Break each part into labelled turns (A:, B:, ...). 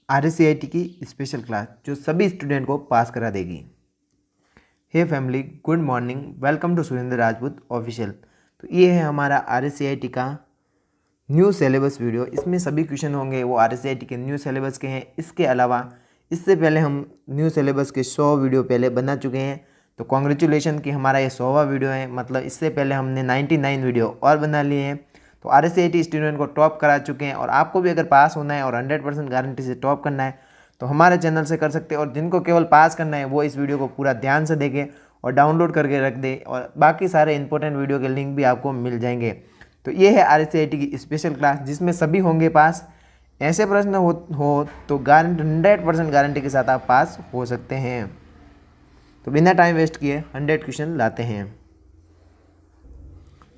A: RSCIT की special class जो सभी स्टूडेंट को पास करा देगी। Hey family, good morning, welcome to Surendra Rajput official. तो ये है हमारा RSCIT का न्यू सिलेबस वीडियो। इसमें सभी क्वेश्चन होंगे वो RSCIT के न्यू सिलेबस के हैं। इसके अलावा इससे पहले हम न्यू सिलेबस के 100 वीडियो पहले बना चुके हैं। तो कॉन्ग्रेचुलेशन कि हमारा ये 100वां वीडियो है। मतलब इससे पहले हमने 99 वीडियो और बना लिए हैं। तो RSCIT स्टूडेंट को टॉप करा चुके हैं और आपको भी अगर पास होना है और 100% गारंटी से टॉप करना है तो हमारे चैनल से कर सकते हैं। और जिनको केवल पास करना है वो इस वीडियो को पूरा ध्यान से देखें और डाउनलोड करके रख दें, और बाकी सारे इंपॉर्टेंट वीडियो के लिंक भी आपको मिल जाएंगे। तो ये है RSCIT की स्पेशल क्लास जिसमें सभी होंगे पास। ऐसे प्रश्न हो तो गारंटी 100% गारंटी के साथ आप पास हो सकते हैं। तो बिना टाइम वेस्ट किए 100 क्वेश्चन लाते हैं।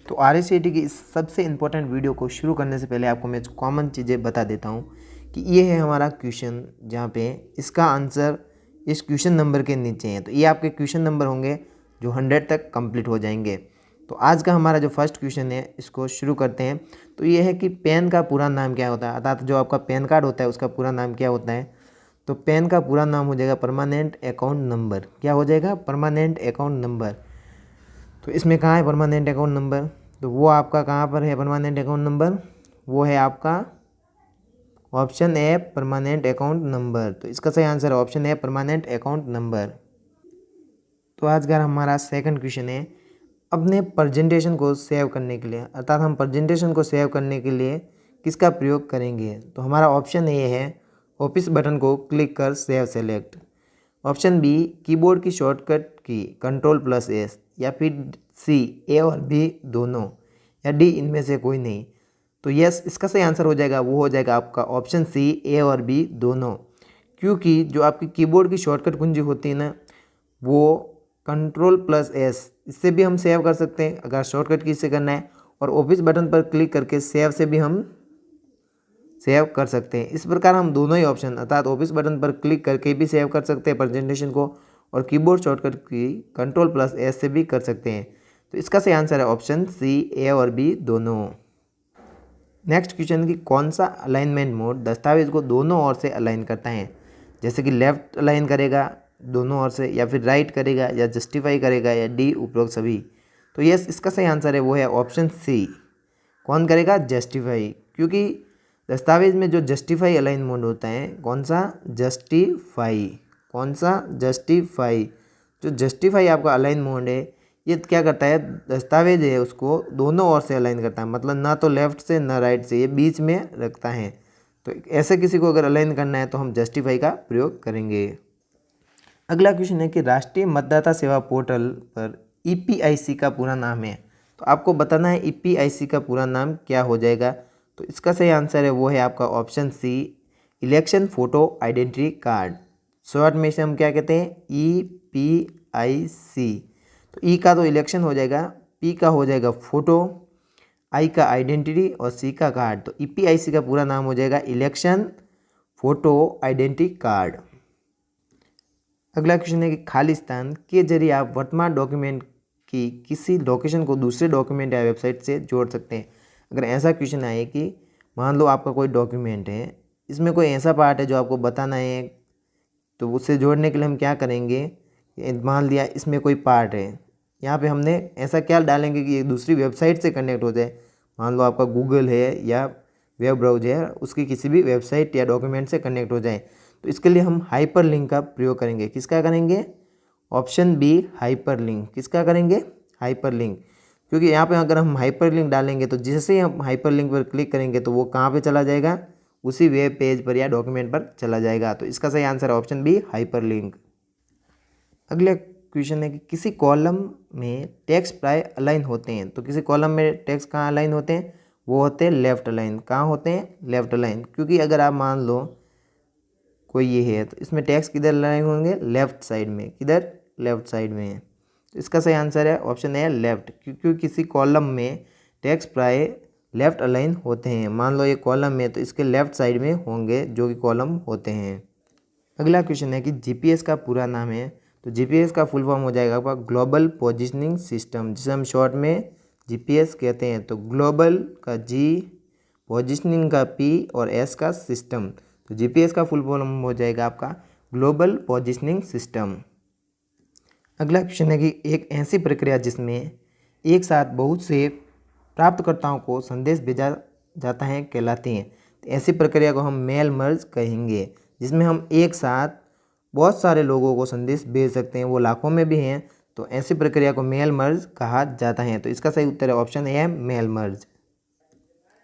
A: तो RSCIT की इस सबसे इम्पोर्टेंट वीडियो को शुरू करने से पहले आपको मैं कॉमन चीज़ें बता देता हूँ कि ये है हमारा क्वेश्चन, जहाँ पे इसका आंसर इस क्वेश्चन नंबर के नीचे है। तो ये आपके क्वेश्चन नंबर होंगे जो 100 तक कंप्लीट हो जाएंगे। तो आज का हमारा जो फर्स्ट क्वेश्चन है इसको शुरू करते हैं। तो ये है कि पेन का पूरा नाम क्या होता है, अर्थात जो आपका पैन कार्ड होता है उसका पूरा नाम क्या होता है। तो पेन का पूरा नाम हो जाएगा परमानेंट अकाउंट नंबर। क्या हो जाएगा? Permanent account number. तो इसमें कहाँ है परमानेंट अकाउंट नंबर? तो वो आपका कहाँ पर है परमानेंट अकाउंट नंबर? वो है आपका option A, permanent account number. तो इसका सही आंसर है option A, permanent account number. तो आज का हमारा सेकंड क्वेश्चन है, अपने प्रेजेंटेशन को सेव करने के लिए, अर्थात हम प्रेजेंटेशन को सेव करने के लिए किसका प्रयोग करेंगे? तो हमारा ऑप्शन ए है ऑफिस बटन को क्लिक कर save select. Option B keyboard की शॉर्टकट की Ctrl+S, या फिर सी ए और बी दोनों, या डी इनमें से कोई नहीं। तो यस, इसका सही आंसर हो जाएगा वो हो जाएगा आपका ऑप्शन सी, ए और बी दोनों। क्योंकि जो आपकी कीबोर्ड की शॉर्टकट कुंजी होती है ना, वो Ctrl+S, इससे भी हम सेव कर सकते हैं अगर शॉर्टकट की से करना है, और ऑफिस बटन पर क्लिक करके सेव से भी हम सेव कर सकते हैं। इस प्रकार हम दोनों ही ऑप्शन, अर्थात ऑफिस बटन पर क्लिक करके भी सेव कर सकते हैं प्रेजेंटेशन को, और कीबोर्ड शॉर्टकट की Ctrl+S से भी कर सकते हैं। तो इसका सही आंसर है ऑप्शन सी, ए और बी दोनों। नेक्स्ट क्वेश्चन की कौन सा अलाइनमेंट मोड दस्तावेज को दोनों ओर से अलाइन करता है? जैसे कि लेफ्ट अलाइन करेगा दोनों ओर से, या फिर राइट करेगा, या जस्टिफाई करेगा, या डी उपरोक्त सभी। तो यस, इसका सही आंसर है वो है ऑप्शन सी। कौन करेगा? जस्टिफाई। क्योंकि दस्तावेज में जो जस्टिफाई अलाइन मोड होता है, कौन सा? जस्टिफाई। कौन सा? जस्टिफाई। जो जस्टिफाई आपका अलाइन मोड है ये क्या करता है, दस्तावेज है उसको दोनों ओर से अलाइन करता है, मतलब ना तो लेफ्ट से ना राइट से, ये बीच में रखता है। तो ऐसे किसी को अगर अलाइन करना है तो हम जस्टिफाई का प्रयोग करेंगे। अगला क्वेश्चन है कि राष्ट्रीय मतदाता सेवा पोर्टल पर EPIC का पूरा नाम है। तो आपको बताना है EPIC का पूरा नाम क्या हो जाएगा। तो इसका सही आंसर है वो है आपका option C, election photo identity card. Short में से हम क्या कहते हैं? EPIC। तो ई का तो इलेक्शन हो जाएगा, पी का हो जाएगा फोटो, आई का आइडेंटिटी और सी का कार्ड। तो EPIC का पूरा नाम हो जाएगा इलेक्शन फोटो आइडेंटिटी कार्ड। अगला क्वेश्चन है कि खाली स्थान के जरिए आप वर्तमान डॉक्यूमेंट की किसी लोकेशन को दूसरे डॉक्यूमेंट या वेबसाइट से जोड़ सकते हैं। अगर ऐसा क्वेश्चन आए कि मान लो आपका कोई डॉक्यूमेंट है, इसमें कोई ऐसा पार्ट है जो आपको बताना है, तो उससे जोड़ने के लिए हम क्या करेंगे? मान लिया इसमें कोई पार्ट है, यहाँ पे हमने ऐसा क्या डालेंगे कि एक दूसरी वेबसाइट से कनेक्ट हो जाए। मान लो आपका गूगल है या वेब ब्राउज़र है, उसकी किसी भी वेबसाइट या डॉक्यूमेंट से कनेक्ट हो जाए। तो इसके लिए हम हाइपर लिंक का प्रयोग करेंगे। किसका करेंगे? Option B, hyperlink. किसका करेंगे? Hyperlink. क्योंकि यहाँ पे अगर हम हाइपर लिंक डालेंगे तो जैसे ही हम हाइपर लिंक पर क्लिक करेंगे तो वो कहाँ पे चला जाएगा? उसी वेब पेज पर या डॉक्यूमेंट पर चला जाएगा। तो इसका सही आंसर है ऑप्शन बी, हाइपर लिंक। अगला क्वेश्चन है कि किसी कॉलम में टेक्स्ट प्राय अलाइन होते हैं। तो किसी कॉलम में टेक्स्ट कहाँ अलाइन होते हैं? वो होते हैं लेफ्ट अलाइन। कहाँ होते हैं? Left align. क्योंकि अगर आप मान लो कोई ये है तो इसमें टेक्स्ट किधर अलाइन होंगे? लेफ्ट साइड में। किधर? लेफ्ट साइड में। तो इसका सही आंसर है ऑप्शन ए, लेफ्ट। क्योंकि किसी कॉलम में टेक्स्ट प्राय लेफ्ट अलाइन होते हैं। मान लो ये कॉलम में तो इसके लेफ्ट साइड में होंगे जो कि कॉलम होते हैं। अगला क्वेश्चन है कि GPS का पूरा नाम है। तो GPS का फुल फॉर्म हो जाएगा आपका ग्लोबल पोजिशनिंग सिस्टम, जिसे हम शॉर्ट में GPS कहते हैं। तो ग्लोबल का G, पोजिशनिंग का P और S का सिस्टम। तो जीपीएस का फुल फॉर्म हो जाएगा आपका ग्लोबल पोजिशनिंग सिस्टम। अगला क्वेश्चन है कि एक ऐसी प्रक्रिया जिसमें एक साथ बहुत से प्राप्तकर्ताओं को संदेश भेजा जाता है कहलाती है। तो ऐसी प्रक्रिया को हम मेल मर्ज कहेंगे, जिसमें हम एक साथ बहुत सारे लोगों को संदेश भेज सकते हैं, वो लाखों में भी हैं। तो ऐसी प्रक्रिया को मेल मर्ज कहा जाता है। तो इसका सही उत्तर है ऑप्शन ए है मेल मर्ज।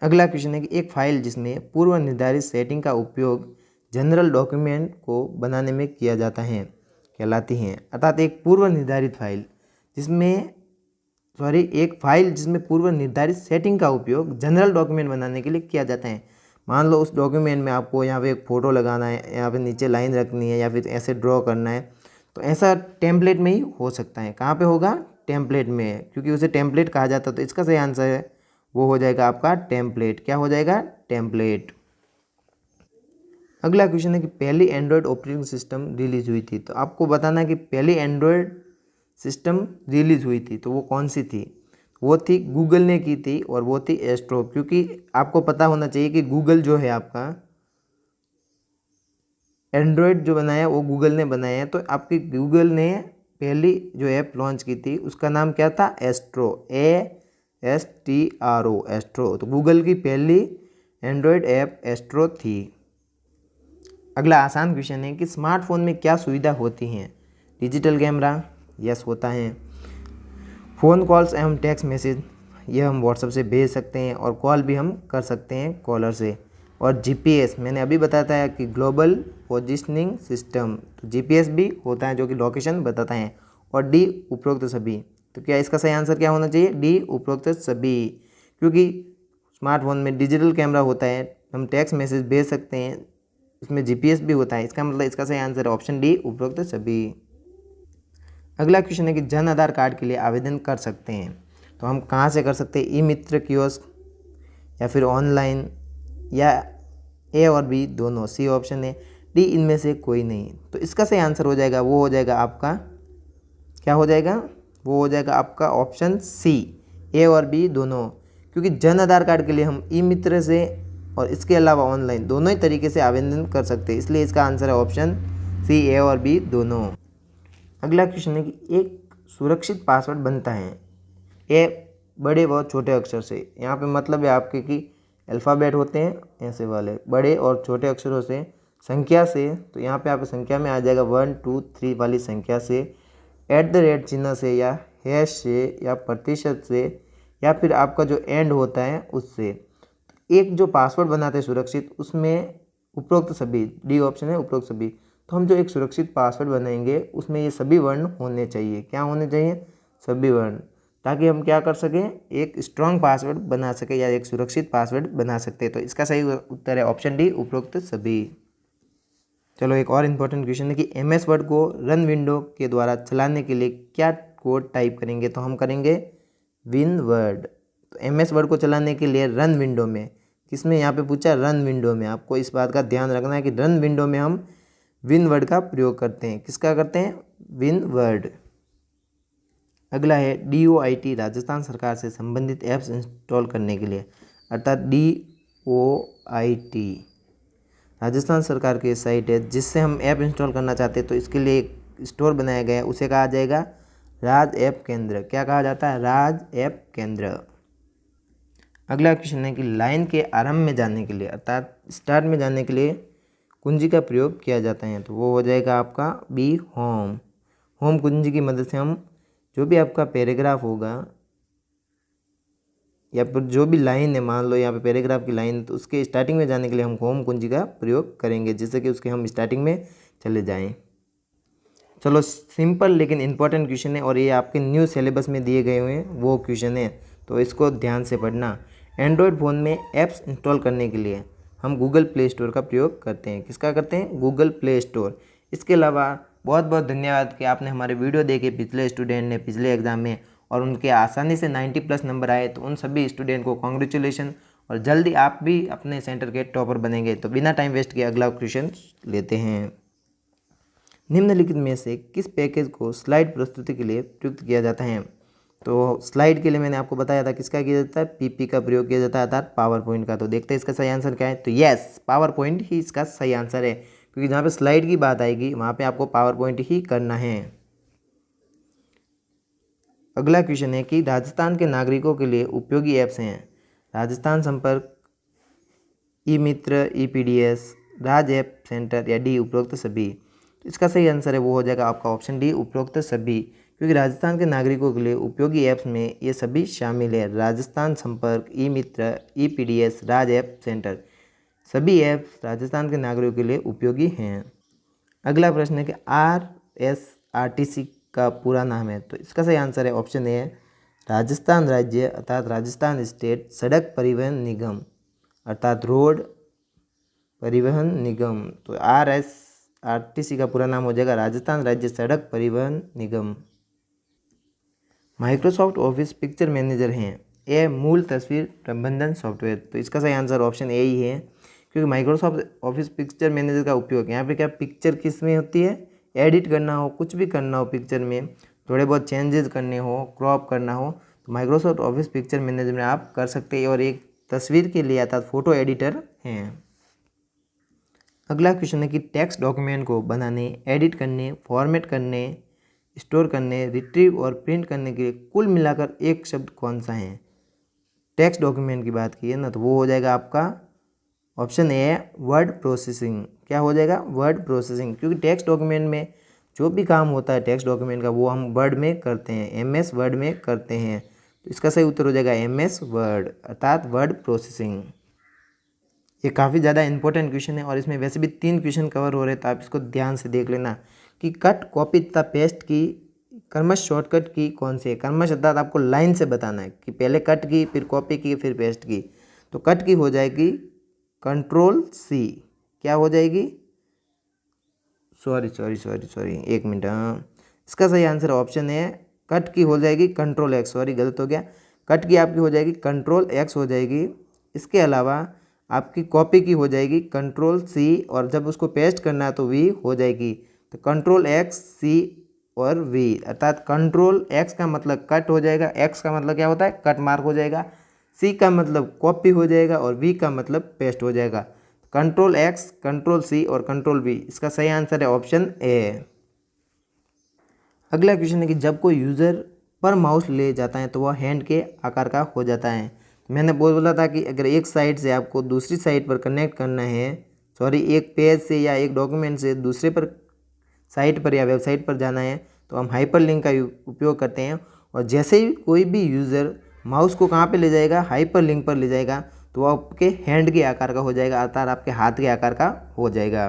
A: अगला क्वेश्चन है कि एक फाइल जिसमें पूर्व निर्धारित सेटिंग का उपयोग जनरल डॉक्यूमेंट को बनाने में किया जाता है कहलाती हैं। अर्थात एक पूर्व निर्धारित फाइल जिसमें एक फाइल जिसमें पूर्व निर्धारित सेटिंग का उपयोग जनरल डॉक्यूमेंट बनाने के लिए किया जाता है। मान लो उस डॉक्यूमेंट में आपको यहाँ पे एक फ़ोटो लगाना है, यहाँ पे नीचे लाइन रखनी है, या फिर ऐसे ड्रॉ करना है, तो ऐसा टेम्पलेट में ही हो सकता है। कहाँ पे होगा? टेम्पलेट में, क्योंकि उसे टेम्पलेट कहा जाता है। तो इसका सही आंसर है वो हो जाएगा आपका टेम्पलेट। क्या हो जाएगा? टेम्पलेट। अगला क्वेश्चन है कि पहली एंड्रॉयड ऑपरेटिंग सिस्टम रिलीज हुई थी। तो आपको बताना है कि पहली एंड्रॉयड सिस्टम रिलीज हुई थी तो वो कौन सी थी? वो थी गूगल ने की थी, और वो थी एस्ट्रो। क्योंकि आपको पता होना चाहिए कि गूगल जो है आपका एंड्रॉयड जो बनाया वो गूगल ने बनाया है। तो आपकी गूगल ने पहली जो ऐप लॉन्च की थी उसका नाम क्या था? Astro, ASTRO, astro. तो गूगल की पहली एंड्रॉयड ऐप एस्ट्रो थी। अगला आसान क्वेश्चन है कि स्मार्टफोन में क्या सुविधा होती हैं? डिजिटल कैमरा, यस होता है। फ़ोन कॉल्स एवं टेक्स्ट मैसेज, ये हम व्हाट्सएप से भेज सकते हैं, और कॉल भी हम कर सकते हैं कॉलर से। और जीपीएस मैंने अभी बताया है कि ग्लोबल पोजिशनिंग सिस्टम, तो जीपीएस भी होता है जो कि लोकेशन बताता है। और डी उपरोक्त सभी। तो क्या इसका सही आंसर क्या होना चाहिए? डी उपरोक्त सभी। क्योंकि स्मार्टफोन में डिजिटल कैमरा होता है, हम टेक्स्ट मैसेज भेज सकते हैं, उसमें जीपीएस भी होता है। इसका मतलब इसका सही आंसर है ऑप्शन डी उपरोक्त सभी। अगला क्वेश्चन है कि जन आधार कार्ड के लिए आवेदन कर सकते हैं, तो हम कहाँ से कर सकते हैं? ई मित्र कियोस्क, या फिर ऑनलाइन, या ए और बी दोनों? सी ऑप्शन है। डी इनमें से कोई नहीं। तो इसका सही आंसर हो जाएगा वो हो जाएगा आपका, क्या हो जाएगा? वो हो जाएगा आपका ऑप्शन सी, ए और बी दोनों। क्योंकि जन आधार कार्ड के लिए हम ई मित्र से और इसके अलावा ऑनलाइन दोनों ही तरीके से आवेदन कर सकते हैं, इसलिए इसका आंसर है ऑप्शन सी, ए और बी दोनों। अगला क्वेश्चन है कि एक सुरक्षित पासवर्ड बनता है ए बड़े व छोटे अक्षर से। यहाँ पे मतलब है आपके कि अल्फ़ाबेट होते हैं ऐसे वाले, बड़े और छोटे अक्षरों से, संख्या से, तो यहाँ पे आप संख्या में आ जाएगा 1 2 3 वाली संख्या से, @ चिन्ह से, या हैश से, या प्रतिशत से, या फिर आपका जो एंड होता है उससे। एक जो पासवर्ड बनाते हैं सुरक्षित, उसमें उपरोक्त सभी, डी ऑप्शन है उपरोक्त सभी। तो हम जो एक सुरक्षित पासवर्ड बनाएंगे उसमें ये सभी वर्ण होने चाहिए। क्या होने चाहिए? सभी वर्ण, ताकि हम क्या कर सकें? एक स्ट्रॉन्ग पासवर्ड बना सकें, या एक सुरक्षित पासवर्ड बना सकते हैं। तो इसका सही उत्तर है ऑप्शन डी उपरोक्त सभी। चलो एक और इम्पोर्टेंट क्वेश्चन है कि MS वर्ड को रन विंडो के द्वारा चलाने के लिए क्या कोड टाइप करेंगे? तो हम करेंगे विन वर्ड। तो MS वर्ड को चलाने के लिए रन विंडो में, किसमें? यहाँ पे पूछा रन विंडो में। आपको इस बात का ध्यान रखना है कि रन विंडो में हम विन वर्ड का प्रयोग करते हैं। किसका करते हैं? Win word. अगला है DOIT, राजस्थान सरकार से संबंधित ऐप्स इंस्टॉल करने के लिए। अर्थात DOIT राजस्थान सरकार की साइट है जिससे हम ऐप इंस्टॉल करना चाहते हैं। तो इसके लिए एक स्टोर बनाया गया है, उसे कहा जाएगा राज ऐप केंद्र। क्या कहा जाता है? राज ऐप केंद्र। अगला क्वेश्चन है कि लाइन के आरंभ में जाने के लिए, अर्थात स्टार्ट में जाने के लिए कुंजी का प्रयोग किया जाता है। तो वो हो जाएगा आपका बी होम। होम कुंजी की मदद से हम जो भी आपका पैराग्राफ होगा, या फिर जो भी लाइन है, मान लो यहाँ पे पैराग्राफ की लाइन, तो उसके स्टार्टिंग में जाने के लिए हम होम कुंजी का प्रयोग करेंगे, जिससे कि उसके हम स्टार्टिंग में चले जाएं। चलो सिंपल लेकिन इम्पॉर्टेंट क्वेश्चन है, और ये आपके न्यू सिलेबस में दिए गए हुए हैं वो क्वेश्चन है, तो इसको ध्यान से पढ़ना। एंड्रॉयड फ़ोन में ऐप्स इंस्टॉल करने के लिए हम गूगल प्ले स्टोर का प्रयोग करते हैं। किसका करते हैं? Google play store. इसके अलावा बहुत बहुत धन्यवाद कि आपने हमारे वीडियो देखे पिछले स्टूडेंट ने पिछले एग्ज़ाम में, और उनके आसानी से 90+ नंबर आए। तो उन सभी स्टूडेंट को कॉन्ग्रेचुलेशन, और जल्दी आप भी अपने सेंटर के टॉपर बनेंगे। तो बिना टाइम वेस्ट किए अगला क्वेश्चन लेते हैं। निम्नलिखित में से किस पैकेज को स्लाइड प्रस्तुति के लिए प्रयुक्त किया जाता है? तो स्लाइड के लिए मैंने आपको बताया था किसका किया जाता है, पीपी का प्रयोग किया जाता है अर्थात पावर पॉइंट का। तो देखते हैं इसका सही आंसर क्या है। तो यस, पावर पॉइंट ही इसका सही आंसर है, क्योंकि जहाँ पे स्लाइड की बात आएगी वहाँ पे आपको पावर पॉइंट ही करना है। अगला क्वेश्चन है कि राजस्थान के नागरिकों के लिए उपयोगी ऐप्स हैं राजस्थान संपर्क, ई मित्र, EPDS, राज ऐप सेंटर या डी उपरोक्त सभी। तो इसका सही आंसर है वो हो जाएगा आपका ऑप्शन डी, उपरोक्त सभी, क्योंकि राजस्थान के नागरिकों के लिए उपयोगी ऐप्स में ये सभी शामिल है। राजस्थान संपर्क, ई मित्र, EPDS, राज ऐप सेंटर, सभी ऐप्स राजस्थान के नागरिकों के लिए उपयोगी हैं। अगला प्रश्न है कि RSRTC का पूरा नाम है। तो इसका सही आंसर है ऑप्शन ए, राजस्थान राज्य अर्थात राजस्थान स्टेट सड़क परिवहन निगम अर्थात रोड परिवहन निगम। तो RSRTC का पूरा नाम हो जाएगा राजस्थान राज्य सड़क परिवहन निगम। माइक्रोसॉफ्ट ऑफिस पिक्चर मैनेजर हैं ये मूल तस्वीर प्रबंधन सॉफ्टवेयर। तो इसका सही आंसर ऑप्शन ए ही है, क्योंकि माइक्रोसॉफ्ट ऑफिस पिक्चर मैनेजर का उपयोग यहाँ पे क्या पिक्चर किस में होती है, एडिट करना हो, कुछ भी करना हो पिक्चर में, थोड़े बहुत चेंजेस करने हो, क्रॉप करना हो, तो माइक्रोसॉफ्ट ऑफिस पिक्चर मैनेजर में आप कर सकते हैं और एक तस्वीर के लिए अर्थात फोटो एडिटर हैं। अगला क्वेश्चन है कि टेक्स्ट डॉक्यूमेंट को बनाने, एडिट करने, फॉर्मेट करने, स्टोर करने, रिट्रीव और प्रिंट करने के लिए कुल मिलाकर एक शब्द कौन सा है। टेक्स्ट डॉक्यूमेंट की बात की है ना, तो वो हो जाएगा आपका ऑप्शन ए, वर्ड प्रोसेसिंग। क्या हो जाएगा, वर्ड प्रोसेसिंग, क्योंकि टेक्स्ट डॉक्यूमेंट में जो भी काम होता है टेक्स्ट डॉक्यूमेंट का वो हम वर्ड में करते हैं, MS वर्ड में करते हैं। तो इसका सही उत्तर हो जाएगा MS वर्ड अर्थात वर्ड प्रोसेसिंग। ये काफ़ी ज़्यादा इंपॉर्टेंट क्वेश्चन है और इसमें वैसे भी 3 क्वेश्चन कवर हो रहे हैं, तो आप इसको ध्यान से देख लेना कि कट, कॉपी तथा पेस्ट की क्रमश शॉर्टकट की कौन सी है। क्रमश अर्थात आपको लाइन से बताना है कि पहले कट की, फिर कॉपी की, फिर पेस्ट की। तो कट की हो जाएगी Ctrl+C। क्या हो जाएगी, सॉरी एक मिनट, इसका सही आंसर ऑप्शन है कट की हो जाएगी Ctrl+X। सॉरी गलत हो गया, कट की आपकी हो जाएगी Ctrl+X हो जाएगी। इसके अलावा आपकी कॉपी की हो जाएगी Ctrl+C और जब उसको पेस्ट करना है तो V हो जाएगी। तो Ctrl+X, C और V अर्थात Ctrl+X का मतलब कट हो जाएगा, X का मतलब क्या होता है कट मार्क हो जाएगा, C का मतलब कॉपी हो जाएगा और V का मतलब पेस्ट हो जाएगा। Ctrl+X, Ctrl+C और Ctrl+V, इसका सही आंसर है ऑप्शन ए। अगला क्वेश्चन है कि जब कोई यूज़र पर माउस ले जाता है तो वह हैंड के आकार का हो जाता है। मैंने बोला था कि अगर एक साइट से आपको दूसरी साइट पर कनेक्ट करना है, एक पेज से या एक डॉक्यूमेंट से दूसरे पर साइट पर या वेबसाइट पर जाना है, तो हम हाइपरलिंक का उपयोग करते हैं। और जैसे ही कोई भी यूज़र माउस को कहाँ पे ले जाएगा, हाइपरलिंक पर ले जाएगा, तो वो आपके हैंड के आकार का हो जाएगा अर्थात आपके हाथ के आकार का हो जाएगा।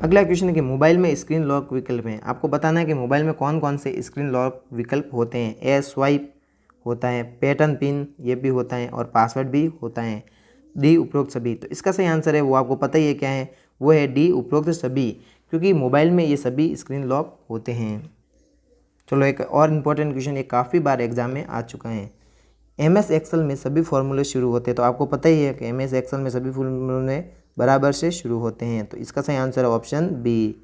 A: अगला क्वेश्चन है कि मोबाइल में स्क्रीन लॉक विकल्प हैं। आपको बताना है कि मोबाइल में कौन कौन से स्क्रीन लॉक विकल्प होते हैं। ए, स्वाइप होता है, पैटर्न पिन ये भी होता है और पासवर्ड भी होता है। डी, उपरोक्त सभी। तो इसका सही आंसर है वो आपको पता ही है क्या है, वो है डी, उपरोक्त सभी, क्योंकि मोबाइल में ये सभी स्क्रीन लॉक होते हैं। चलो एक और इम्पोर्टेंट क्वेश्चन, ये काफ़ी बार एग्जाम में आ चुका है। MS एक्सेल में सभी फॉर्मूले शुरू होते हैं। तो आपको पता ही है कि MS एक्सेल में सभी फॉर्मूले बराबर से शुरू होते हैं। तो इसका सही आंसर है ऑप्शन बी।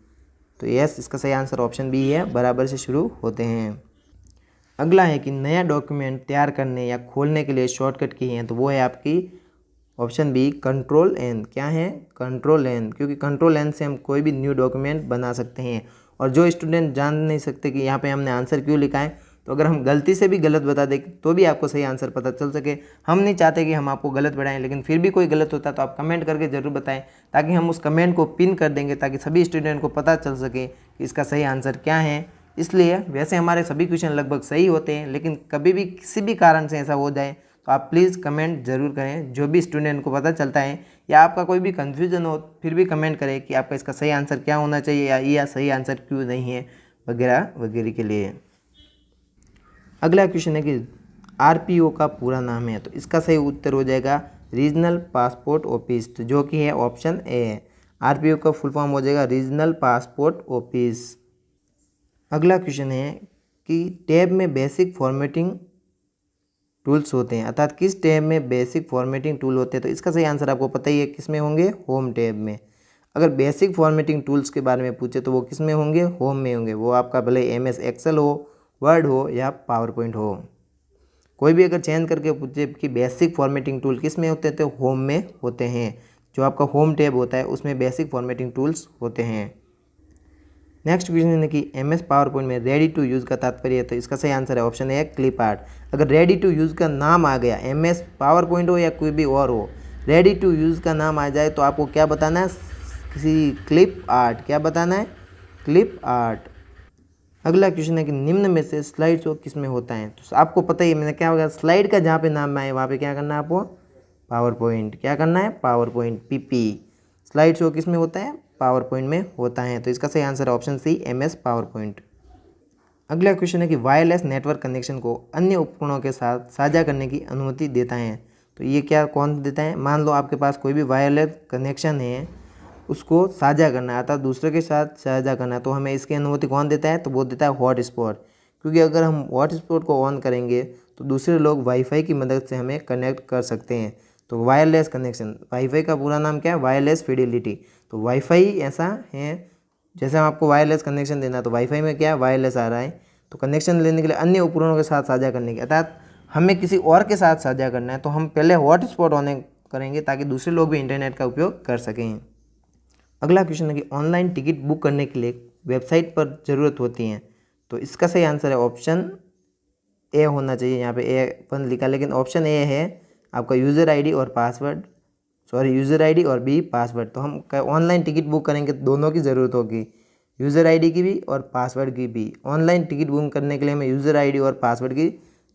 A: तो यस, इसका सही आंसर ऑप्शन बी है, बराबर से शुरू होते हैं। अगला है कि नया डॉक्यूमेंट तैयार करने या खोलने के लिए शॉर्टकट की है, तो वो है आपकी ऑप्शन बी, Ctrl+N। क्या है, Ctrl+N, क्योंकि Ctrl+N से हम कोई भी न्यू डॉक्यूमेंट बना सकते हैं। और जो स्टूडेंट जान नहीं सकते कि यहाँ पे हमने आंसर क्यों लिखा है, तो अगर हम गलती से भी गलत बता दें तो भी आपको सही आंसर पता चल सके। हम नहीं चाहते कि हम आपको गलत बढ़ाएं, लेकिन फिर भी कोई गलत होता है तो आप कमेंट करके ज़रूर बताएं, ताकि हम उस कमेंट को पिन कर देंगे, ताकि सभी स्टूडेंट को पता चल सके कि इसका सही आंसर क्या है। इसलिए वैसे हमारे सभी क्वेश्चन लगभग सही होते हैं, लेकिन कभी भी किसी भी कारण से ऐसा हो जाए तो आप प्लीज़ कमेंट ज़रूर करें। जो भी स्टूडेंट को पता चलता है या आपका कोई भी कन्फ्यूज़न हो, फिर भी कमेंट करें कि आपका इसका सही आंसर क्या होना चाहिए या सही आंसर क्यों नहीं है, वगैरह वगैरह के लिए। अगला क्वेश्चन है कि RPO का पूरा नाम है, तो इसका सही उत्तर हो जाएगा रीजनल पासपोर्ट ऑफिस, तो जो कि है ऑप्शन ए है। RPO का फुल फॉर्म हो जाएगा रीजनल पासपोर्ट ऑफिस। अगला क्वेश्चन है कि टैब में बेसिक फॉर्मेटिंग टूल्स होते हैं, अर्थात किस टैब में बेसिक फॉर्मेटिंग टूल होते हैं। तो इसका सही आंसर आपको पता ही है, किस में होंगे, होम टैब में। अगर बेसिक फॉर्मेटिंग टूल्स के बारे में पूछे तो वो किस में होंगे, होम में होंगे। वो आपका भले MS एक्सेल हो, वर्ड हो या पावर पॉइंट हो। कोई भी अगर चेंज करके पूछे कि बेसिक फॉर्मेटिंग टूल किस में होते हैं तो होम में होते हैं। जो आपका होम टैब होता है उसमें बेसिक फॉर्मेटिंग टूल्स होते हैं। नेक्स्ट क्वेश्चन है कि MS पावर पॉइंट में रेडी टू यूज़ का तात्पर्य है, तो इसका सही आंसर है ऑप्शन है क्लिप आर्ट। अगर रेडी टू यूज़ का नाम आ गया, MS पावर पॉइंट हो या कोई भी और हो, रेडी टू यूज़ का नाम आ जाए तो आपको क्या बताना है, किसी क्लिप आर्ट। क्या बताना है, क्लिप आर्ट। अगला क्वेश्चन है कि निम्न में से स्लाइड शो किस में होता है। तो आपको पता ही है मैंने क्या होगा, स्लाइड का जहाँ पे नाम आए वहाँ पे क्या करना है आपको, पावर पॉइंट। क्या करना है, power point, PP। Slide show किस में होता है, पावर पॉइंट में होता है। तो इसका सही आंसर है option C, MS PowerPoint. अगला क्वेश्चन है कि वायरलेस नेटवर्क कनेक्शन को अन्य उपकरणों के साथ साझा करने की अनुमति देता है। तो ये क्या, कौन देता है। मान लो आपके पास कोई भी वायरलेस कनेक्शन है, उसको साझा करना है अर्थात दूसरे के साथ साझा करना है, तो हमें इसकी अनुमति कौन देता है, तो वो देता है हॉटस्पॉट। क्योंकि अगर हम हॉटस्पॉट को ऑन करेंगे तो दूसरे लोग वाईफाई की मदद से हमें कनेक्ट कर सकते हैं। तो वायरलेस कनेक्शन, वाईफाई का पूरा नाम क्या है, वायरलेस फिडेलिटी। तो वाईफाई ऐसा है, जैसे हम आपको वायरलेस कनेक्शन देना है तो वाईफाई में क्या है, वायरलेस आ रहा है। तो कनेक्शन लेने के लिए अन्य उपकरणों के साथ साझा करने की, अर्थात हमें किसी और के साथ साझा करना है तो हम पहले हॉटस्पॉट ऑन करेंगे ताकि दूसरे लोग भी इंटरनेट का उपयोग कर सकें। अगला क्वेश्चन है कि ऑनलाइन टिकट बुक करने के लिए वेबसाइट पर ज़रूरत होती है। तो इसका सही आंसर है ऑप्शन ए होना चाहिए। यहाँ पे A1 लिखा, लेकिन ऑप्शन ए है आपका यूज़र आईडी और पासवर्ड, यूज़र आईडी और B पासवर्ड। तो हम ऑनलाइन टिकट बुक करेंगे तो दोनों की ज़रूरत होगी, यूज़र आईडी की भी और पासवर्ड की भी। ऑनलाइन टिकट बुक करने के लिए हमें यूज़र आईडी और पासवर्ड की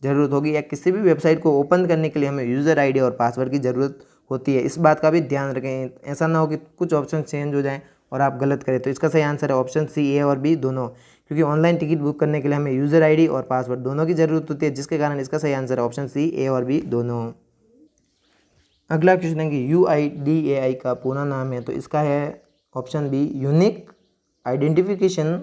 A: ज़रूरत होगी, या किसी भी वेबसाइट को ओपन करने के लिए हमें यूज़र आईडी और पासवर्ड की ज़रूरत होती है। इस बात का भी ध्यान रखें, ऐसा ना हो कि कुछ ऑप्शन चेंज हो जाएं और आप गलत करें। तो इसका सही आंसर है ऑप्शन सी, A और B दोनों। क्योंकि ऑनलाइन टिकट बुक करने के लिए हमें यूज़र आईडी और पासवर्ड दोनों की ज़रूरत होती है, जिसके कारण इसका सही आंसर है ऑप्शन सी, A और B दोनों। अगला क्वेश्चन है कि UIDAI का पूरा नाम है, तो इसका है option B, unique identification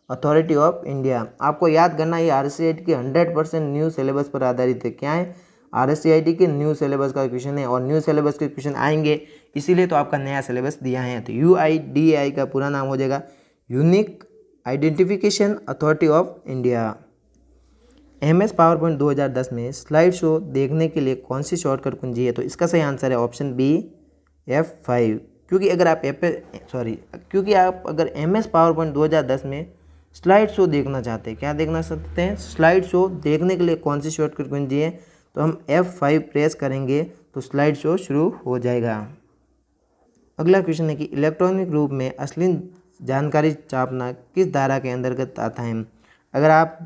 A: authority of India. आपको याद करना ये RSCIT के 100% न्यू सिलेबस पर आधारित है। क्या है, RSCIT के न्यू सिलेबस का क्वेश्चन है और न्यू सिलेबस के क्वेश्चन आएंगे, इसीलिए तो आपका नया सिलेबस दिया है। तो UIDAI का पूरा नाम हो जाएगा unique identification authority of India. MS power point 2010 में स्लाइड शो देखने के लिए कौन सी शॉर्टकट कुंजी है। तो इसका सही आंसर है ऑप्शन बी, F5। क्योंकि आप अगर MS पावर पॉइंट 2010 में स्लाइड शो देखना चाहते हैं, क्या देखना चाहते हैं, स्लाइड शो देखने के लिए कौन सी शॉर्टकट कुंजी है, तो हम F5 प्रेस करेंगे तो स्लाइड शो शुरू हो जाएगा। अगला क्वेश्चन है कि इलेक्ट्रॉनिक रूप में असली जानकारी छापना किस धारा के अंतर्गत आता है। अगर आप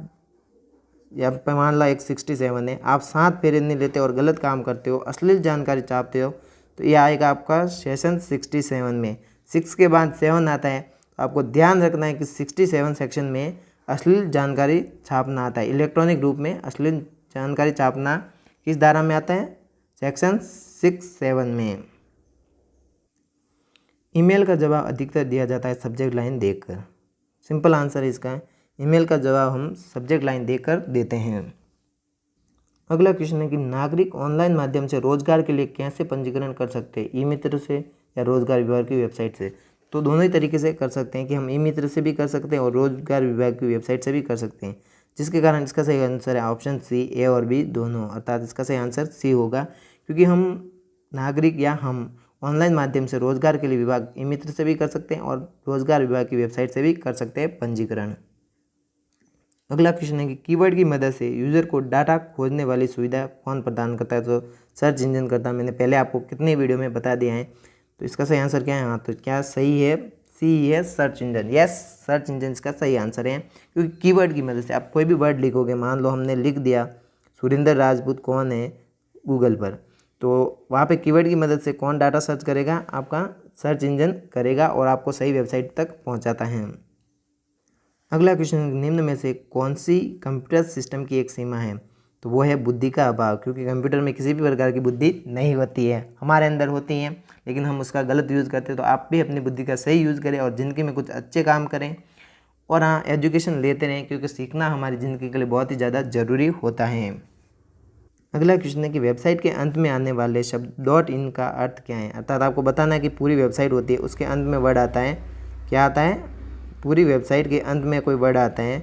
A: या मान लो 167 है, आप 7 फेरे नहीं लेते और गलत काम करते हो, अश्लील जानकारी छापते हो, तो ये आएगा आपका सेक्शन 67 में। 6 के बाद 7 आता है, तो आपको ध्यान रखना है कि 67 सेक्शन में अश्लील जानकारी छापना आता है। इलेक्ट्रॉनिक रूप में अश्लील जानकारी छापना किस धारा में आता है, सेक्शन 67 में। ईमेल का जवाब अधिकतर दिया जाता है सब्जेक्ट लाइन देखकर। सिंपल आंसर है इसका, ईमेल का जवाब हम सब्जेक्ट लाइन देकर देते हैं। अगला क्वेश्चन है कि नागरिक ऑनलाइन माध्यम से रोजगार के लिए कैसे पंजीकरण कर सकते हैं, ई-मित्र से या रोजगार विभाग की वेबसाइट से। तो दोनों ही तरीके से कर सकते हैं कि हम ई-मित्र से भी कर सकते हैं और रोजगार विभाग की वेबसाइट से भी कर सकते हैं, जिसके कारण इसका सही आंसर है ऑप्शन सी, A और B दोनों। अर्थात इसका सही आंसर सी होगा, क्योंकि हम नागरिक या हम ऑनलाइन माध्यम से रोजगार के लिए विभाग ई-मित्र से भी कर सकते हैं और रोजगार विभाग की वेबसाइट से भी कर सकते हैं पंजीकरण। अगला क्वेश्चन है कि कीवर्ड की मदद से यूज़र को डाटा खोजने वाली सुविधा कौन प्रदान करता है। तो सर्च इंजन करता है, मैंने पहले आपको कितने वीडियो में बता दिया है। तो इसका सही आंसर क्या है, हाँ तो क्या सही है, सी है search engine. Yes, search engine इसका सही आंसर है, क्योंकि कीवर्ड की मदद से आप कोई भी वर्ड लिखोगे, मान लो हमने लिख दिया सुरेंद्र राजपूत कौन है गूगल पर, तो वहाँ पे कीवर्ड की मदद से कौन डाटा सर्च करेगा, आपका सर्च इंजन करेगा और आपको सही वेबसाइट तक पहुँचाता है। अगला क्वेश्चन, निम्न में से कौन सी कंप्यूटर सिस्टम की एक सीमा है। तो वो है बुद्धि का अभाव, क्योंकि कंप्यूटर में किसी भी प्रकार की बुद्धि नहीं होती है, हमारे अंदर होती हैं लेकिन हम उसका गलत यूज़ करते हैं। तो आप भी अपनी बुद्धि का सही यूज़ करें और ज़िंदगी में कुछ अच्छे काम करें और हाँ एजुकेशन लेते रहें, क्योंकि सीखना हमारी ज़िंदगी के लिए बहुत ही ज़्यादा ज़रूरी होता है। अगला क्वेश्चन है कि वेबसाइट के अंत में आने वाले शब्द .in का अर्थ क्या है। अर्थात आपको बताना है कि पूरी वेबसाइट होती है, उसके अंत में वर्ड आता है, क्या आता है, पूरी वेबसाइट के अंत में कोई वर्ड आता है।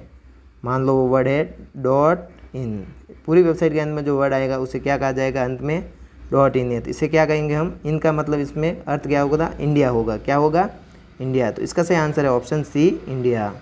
A: मान लो वो वर्ड है डॉट इन, पूरी वेबसाइट के अंत में जो वर्ड आएगा उसे क्या कहा जाएगा, अंत में डॉट इन है, तो इसे क्या कहेंगे हम, इनका मतलब इसमें अर्थ क्या होगा, इंडिया होगा, क्या होगा, इंडिया। तो इसका सही आंसर है ऑप्शन सी, इंडिया।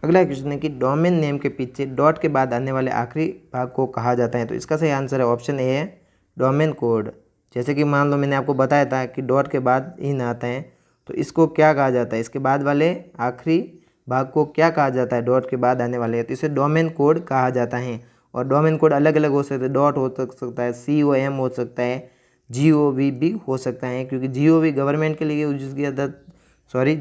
A: अगला क्वेश्चन है कि डोमेन नेम के पीछे डॉट के बाद आने वाले आखिरी भाग को कहा जाता है, तो इसका सही आंसर है ऑप्शन ए है डोमेन कोड। जैसे कि मान लो मैंने आपको बताया था कि डॉट के बाद इन आता है, तो इसको क्या कहा जाता है, इसके बाद वाले आखिरी भाग को क्या कहा जाता है, डॉट के बाद आने वाले, तो इसे डोमेन कोड कहा जाता है। और डोमेन कोड अलग अलग हो सकते हैं, डॉट हो सकता है, COM हो सकता है, GOV भी हो सकता है, क्योंकि GOV गवर्नमेंट के लिए यूज़ किया जाता,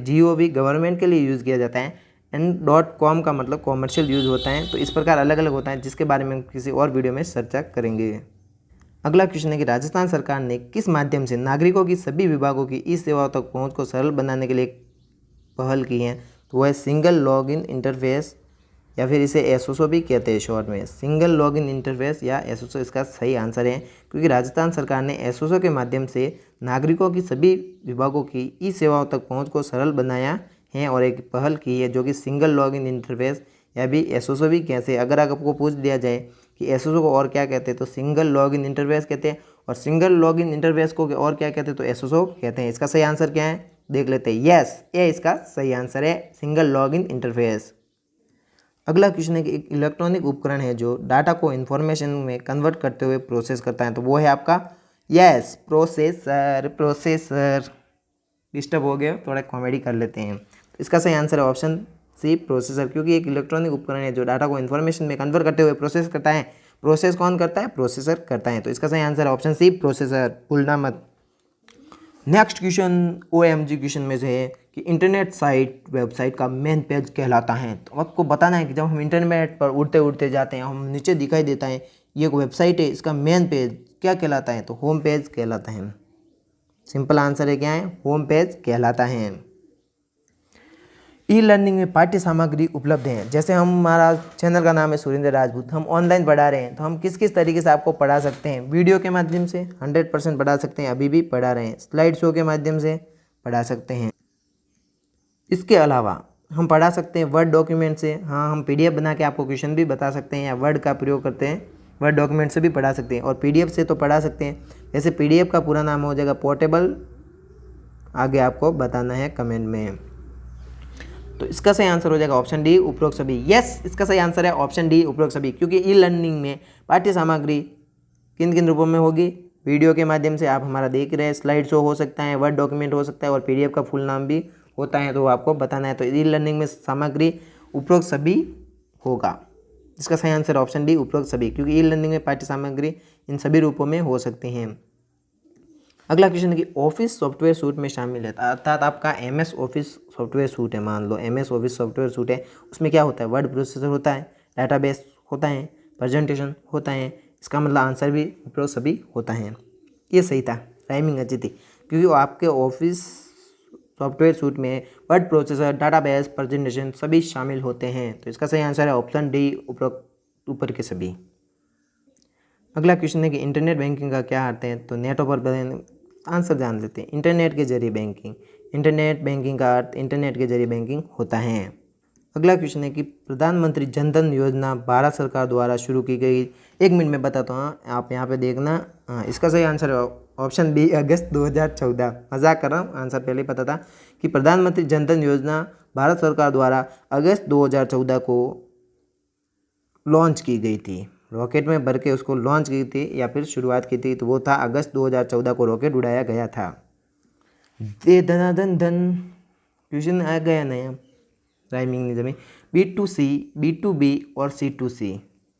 A: GOV गवर्नमेंट के लिए यूज़ किया जाता है, एंड .com का मतलब कॉमर्शियल यूज़ होता है। तो इस प्रकार अलग अलग होता है, जिसके बारे में किसी और वीडियो में चर्चा करेंगे। अगला क्वेश्चन है कि राजस्थान सरकार ने किस माध्यम से नागरिकों की सभी विभागों की ई सेवाओं तक पहुंच को सरल बनाने के लिए पहल की है, तो वह है सिंगल लॉगिन इंटरफेस, या फिर इसे एसओसो भी कहते हैं शॉर्ट में, सिंगल लॉगिन इंटरफेस या एसओसो इसका सही आंसर है। क्योंकि राजस्थान सरकार ने एसओसो के माध्यम से नागरिकों की सभी विभागों की ई सेवाओं तक पहुंच को सरल बनाया है और एक पहल की है जो कि सिंगल लॉगिन इंटरफेस या भी एसओसो भी कहते हैं। अगर आपको पूछ दिया जाए कि एसओसो को और क्या कहते हैं, तो सिंगल लॉगिन इंटरफेस कहते हैं, और सिंगल लॉगिन इंटरफेस को और क्या कहते हैं, तो एसओसो कहते हैं। इसका सही आंसर क्या है, देख लेते हैं। यस, ये इसका सही आंसर है, सिंगल लॉगिन इंटरफेस। अगला क्वेश्चन है कि एक इलेक्ट्रॉनिक उपकरण है जो डाटा को इन्फॉर्मेशन में कन्वर्ट करते हुए प्रोसेस करता है, तो वो है आपका यस प्रोसेसर। डिस्टर्ब हो गए, थोड़ा कॉमेडी कर लेते हैं। तो इसका सही आंसर है ऑप्शन सी, प्रोसेसर, क्योंकि एक इलेक्ट्रॉनिक उपकरण है जो डाटा को इन्फॉर्मेशन में कन्वर्ट करते हुए प्रोसेस करता है। प्रोसेस कौन करता है, प्रोसेसर करता है। तो इसका सही आंसर है ऑप्शन सी, प्रोसेसर, भूलना मत। नेक्स्ट क्वेश्चन OMG क्वेश्चन में से है कि इंटरनेट साइट वेबसाइट का मेन पेज कहलाता है। तो आपको बताना है कि जब हम इंटरनेट पर उड़ते उड़ते जाते हैं, हम नीचे दिखाई देता है ये एक वेबसाइट है, इसका मेन पेज क्या कहलाता है, तो होम पेज कहलाता है। सिंपल आंसर है क्या है, होम पेज कहलाता है। ई लर्निंग में पाठ्य सामग्री उपलब्ध है। जैसे हमारा चैनल का नाम है सुरेंद्र राजपूत, हम ऑनलाइन पढ़ा रहे हैं, तो हम किस किस तरीके से आपको पढ़ा सकते हैं, वीडियो के माध्यम से 100% पढ़ा सकते हैं, अभी भी पढ़ा रहे हैं, स्लाइड शो के माध्यम से पढ़ा सकते हैं। इसके अलावा हम पढ़ा सकते हैं वर्ड डॉक्यूमेंट से, हाँ हम PDF बना के आपको क्वेश्चन भी बता सकते हैं, या वर्ड का प्रयोग करते हैं, वर्ड डॉक्यूमेंट से भी पढ़ा सकते हैं, और PDF से तो पढ़ा सकते हैं। जैसे PDF का पूरा नाम हो जाएगा पोर्टेबल, आगे आपको बताना है कमेंट में। तो इसका सही आंसर हो जाएगा ऑप्शन डी, उपरोक्त सभी। यस, इसका सही आंसर है ऑप्शन डी, उपरोक्त सभी, क्योंकि ई लर्निंग में पाठ्य सामग्री किन किन रूपों में होगी, वीडियो के माध्यम से आप हमारा देख रहे हैं, स्लाइड शो हो सकता है, वर्ड डॉक्यूमेंट हो सकता है, और PDF का फुल नाम भी होता है, तो आपको बताना है। तो ई लर्निंग में सामग्री उपरोक्त सभी होगा। इसका सही आंसर ऑप्शन डी, उपरोक्त सभी, क्योंकि ई लर्निंग में पाठ्य सामग्री इन सभी रूपों में हो सकती हैं। अगला क्वेश्चन है कि ऑफिस सॉफ्टवेयर सूट में शामिल है, अर्थात आपका MS ऑफिस सॉफ्टवेयर सूट है, मान लो MS ऑफिस सॉफ्टवेयर सूट है, उसमें क्या होता है, वर्ड प्रोसेसर होता है, डाटाबेस होता है, प्रेजेंटेशन होता है। इसका मतलब आंसर भी उपरोक्त सभी होता है। ये सही था, राइमिंग अच्छी थी, क्योंकि आपके ऑफिस सॉफ्टवेयर सूट में वर्ड प्रोसेसर, डाटाबेस, प्रेजेंटेशन सभी शामिल होते हैं। तो इसका सही आंसर है ऑप्शन डी, उपरोक्त ऊपर के सभी। अगला क्वेश्चन है कि इंटरनेट बैंकिंग का क्या अर्थ है, तो नेट पर आंसर जान लेते हैं। इंटरनेट के जरिए बैंकिंग, इंटरनेट बैंकिंग का अर्थ इंटरनेट के जरिए बैंकिंग होता है। अगला क्वेश्चन है कि प्रधानमंत्री जन धन योजना भारत सरकार द्वारा शुरू की गई, 1 मिनट में बताता हूँ, आप यहाँ पे देखना। इसका सही आंसर है ऑप्शन बी, अगस्त 2014। मजाक कर रहा हूँ, आंसर पहले ही पता था कि प्रधानमंत्री जन धन योजना भारत सरकार द्वारा अगस्त 2014 को लॉन्च की गई थी, रॉकेट में भर के उसको लॉन्च की थी या फिर शुरुआत की थी, तो वो था अगस्त 2014 को रॉकेट उड़ाया गया था। दे धनाधन धन क्वेश्चन आ गया नया, राइमिंग नहीं जमी। B2C, B2B और C2C,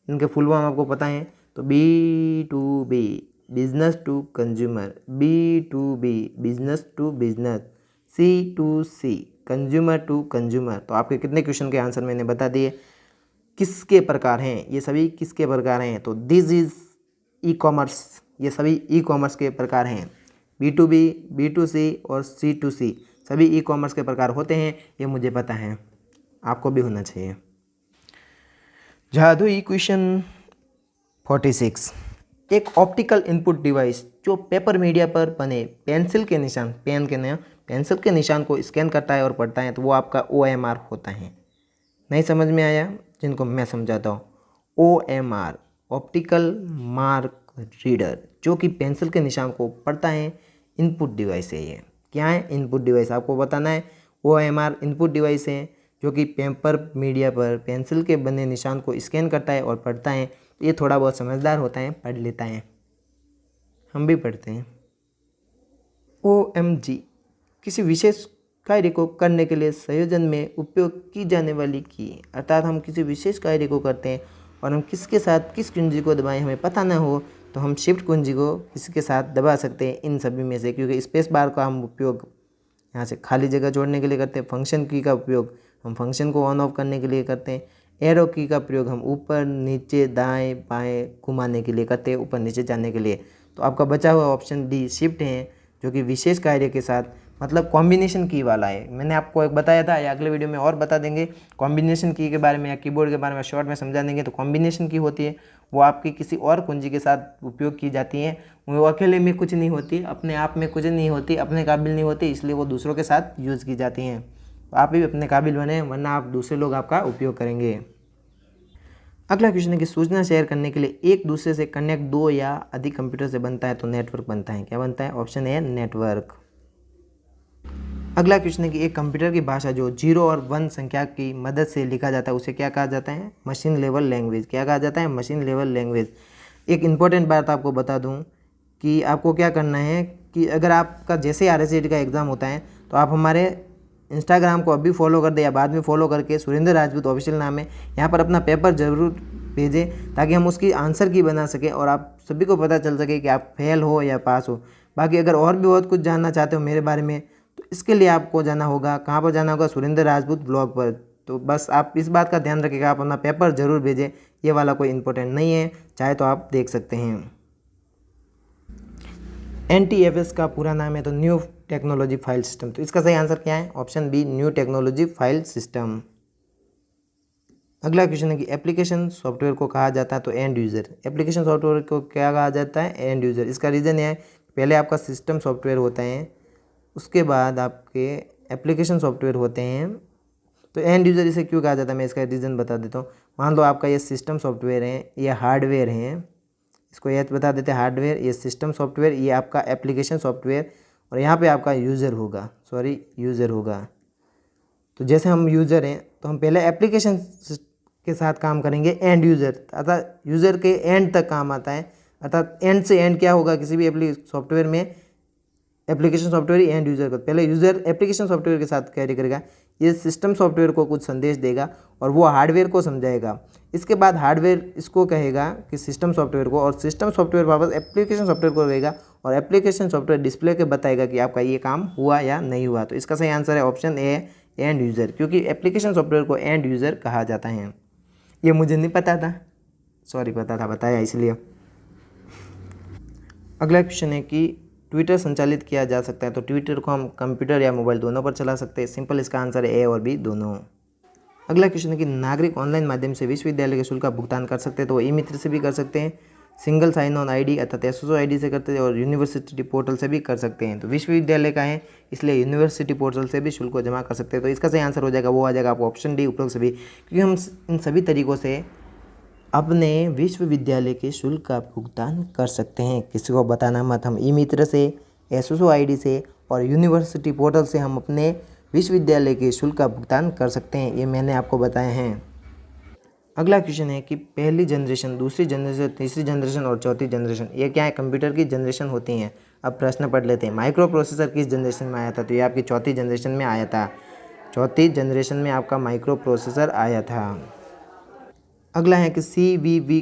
A: इनके फुल फॉर्म आपको पता है, तो B2B business to consumer, B2B business to business, C2C consumer to consumer. तो आपके कितने क्वेश्चन के आंसर मैंने बता दिए, किसके प्रकार हैं ये सभी, किसके प्रकार हैं, तो दिस इज ई कॉमर्स, ये सभी ई कॉमर्स के प्रकार हैं। B2B, B2C और C2C सभी ई कॉमर्स के प्रकार होते हैं, ये मुझे पता है, आपको भी होना चाहिए। जादुई क्वेश्चन 46, एक ऑप्टिकल इनपुट डिवाइस जो पेपर मीडिया पर बने पेंसिल के निशान, पेंसिल के निशान को स्कैन करता है और पढ़ता है, तो वो आपका OMR होता है। नहीं समझ में आया जिनको मैं समझाता हूँ, OMR ऑप्टिकल मार्क रीडर, जो कि पेंसिल के निशान को पढ़ता है, इनपुट डिवाइस है। ये क्या है? Input device. आपको बताना है OMR इनपुट डिवाइस है जो कि पेपर मीडिया पर पेंसिल के बने निशान को स्कैन करता है और पढ़ता है। ये थोड़ा बहुत समझदार होता है, पढ़ लेता है, हम भी पढ़ते हैं। OMG किसी विशेष कार्य को करने के लिए संयोजन में उपयोग की जाने वाली की, अर्थात हम किसी विशेष कार्य को करते हैं और हम किसके साथ किस कुंजी को दबाएं हमें पता ना हो तो हम शिफ्ट कुंजी को किसी के साथ दबा सकते हैं इन सभी में से, क्योंकि स्पेस बार का हम उपयोग यहाँ से खाली जगह जोड़ने के लिए करते हैं। फंक्शन की का उपयोग हम फंक्शन को ऑन ऑफ करने के लिए करते हैं। एरो की का प्रयोग हम ऊपर नीचे दाएं बाएं घुमाने के लिए करते हैं, ऊपर नीचे जाने के लिए। तो आपका बचा हुआ ऑप्शन डी शिफ्ट है, जो कि विशेष कार्य के साथ मतलब कॉम्बिनेशन की वाला है। मैंने आपको एक बताया था, या अगले वीडियो में और बता देंगे कॉम्बिनेशन की के बारे में, या कीबोर्ड के बारे में शॉर्ट में समझा देंगे। तो कॉम्बिनेशन की होती है वो आपकी किसी और कुंजी के साथ उपयोग की जाती है, वो अकेले में कुछ नहीं होती, अपने आप में कुछ नहीं होती, अपने काबिल नहीं होती, इसलिए वो दूसरों के साथ यूज़ की जाती हैं। तो आप भी अपने काबिल बने, वरना आप दूसरे लोग आपका उपयोग करेंगे। अगला क्वेश्चन है कि सूचना शेयर करने के लिए एक दूसरे से कनेक्ट दो या अधिक कंप्यूटर से बनता है तो नेटवर्क बनता है। क्या बनता है? Option a network. अगला क्वेश्चन है कि एक कंप्यूटर की भाषा जो 0 और 1 संख्या की मदद से लिखा जाता है उसे क्या कहा जाता है? Machine level language. क्या कहा जाता है? Machine level language. एक इम्पॉर्टेंट बात आपको बता दूं कि आपको क्या करना है कि अगर आपका जैसे RSET का एग्ज़ाम होता है तो आप हमारे इंस्टाग्राम को अभी फॉलो कर दे या बाद में फॉलो करके, सुरेंद्र राजपूत ऑफिशियल नाम है, यहाँ पर अपना पेपर ज़रूर भेजें ताकि हम उसकी आंसर की बना सकें और आप सभी को पता चल सके कि आप फेल हो या पास हो। बाकी अगर और भी बहुत कुछ जानना चाहते हो मेरे बारे में तो इसके लिए आपको जाना होगा, कहाँ पर जाना होगा? सुरेंद्र राजपूत ब्लॉग पर। तो बस आप इस बात का ध्यान रखिएगा, आप अपना पेपर ज़रूर भेजें। ये वाला कोई इंपॉर्टेंट नहीं है, चाहे तो आप देख सकते हैं। NTFS का पूरा नाम है तो न्यू टेक्नोलॉजी फाइल सिस्टम। तो इसका सही आंसर क्या है? Option B new technology file system. अगला क्वेश्चन है कि एप्लीकेशन सॉफ्टवेयर को कहा जाता है तो एंड यूज़र। एप्लीकेशन सॉफ्टवेयर को क्या कहा जाता है? End user. इसका रीज़न यह है पहले आपका सिस्टम सॉफ्टवेयर होता है, उसके बाद आपके एप्लीकेशन सॉफ्टवेयर होते हैं। तो एंड यूज़र इसे क्यों कहा जाता है मैं इसका रीज़न बता देता हूँ। मान लो आपका ये सिस्टम सॉफ्टवेयर है, ये हार्डवेयर है, इसको यह बता देते हैं हार्डवेयर, ये सिस्टम सॉफ्टवेयर, ये आपका एप्लीकेशन सॉफ्टवेयर, और यहाँ पे आपका यूज़र होगा। तो जैसे हम यूज़र हैं तो हम पहले एप्लीकेशन के साथ काम करेंगे, एंड यूज़र अर्थात यूज़र के एंड तक काम आता है। अर्थात एंड से एंड क्या होगा किसी भी सॉफ्टवेयर में? एप्लीकेशन सॉफ्टवेयर ही एंड यूज़र को, पहले यूज़र एप्लीकेशन सॉफ्टवेयर के साथ कैरी करेगा, ये सिस्टम सॉफ्टवेयर को कुछ संदेश देगा और वो हार्डवेयर को समझाएगा। इसके बाद हार्डवेयर इसको कहेगा कि सिस्टम सॉफ्टवेयर को, और सिस्टम सॉफ्टवेयर वापस एप्लीकेशन सॉफ्टवेयर को कहेगा और एप्लीकेशन सॉफ्टवेयर डिस्प्ले के बताएगा कि आपका ये काम हुआ या नहीं हुआ। तो इसका सही आंसर है ऑप्शन ए एंड यूज़र, क्योंकि एप्लीकेशन सॉफ्टवेयर को एंड यूज़र कहा जाता है। ये मुझे नहीं पता था, सॉरी, पता था, बताया इसलिए। अगला क्वेश्चन है कि ट्विटर संचालित किया जा सकता है तो ट्विटर को हम कंप्यूटर या मोबाइल दोनों पर चला सकते हैं। सिंपल इसका आंसर है ए और बी दोनों। अगला क्वेश्चन है कि नागरिक ऑनलाइन माध्यम से विश्वविद्यालय के शुल्क का भुगतान कर सकते हैं तो ई मित्र से भी कर सकते हैं, सिंगल साइन ऑन ID अर्थात SSO ID से करते हैं, और यूनिवर्सिटी पोर्टल से भी कर सकते हैं। तो विश्वविद्यालय का है इसलिए यूनिवर्सिटी पोर्टल से भी शुल्क को जमा कर सकते हैं। तो इसका सही आंसर हो जाएगा, वो आ जाएगा आपको ऑप्शन डी उपरोक्त सभी, क्योंकि हम इन सभी तरीक़ों से अपने विश्वविद्यालय के शुल्क का भुगतान कर सकते हैं। किसी को बताना मत, हम ई मित्र से, SSO ID से और यूनिवर्सिटी पोर्टल से हम अपने विश्वविद्यालय के शुल्क का भुगतान कर सकते हैं, ये मैंने आपको बताए हैं। अगला क्वेश्चन है कि पहली जनरेशन, दूसरी जनरेशन, तीसरी जनरेशन और चौथी जनरेशन ये क्या है? कंप्यूटर की जनरेशन होती हैं। अब प्रश्न पढ़ लेते हैं। माइक्रो प्रोसेसर किस जनरेशन में आया था? तो ये आपकी चौथी जनरेशन में आया था। चौथी जनरेशन में आपका माइक्रो प्रोसेसर आया था। अगला है कि CVV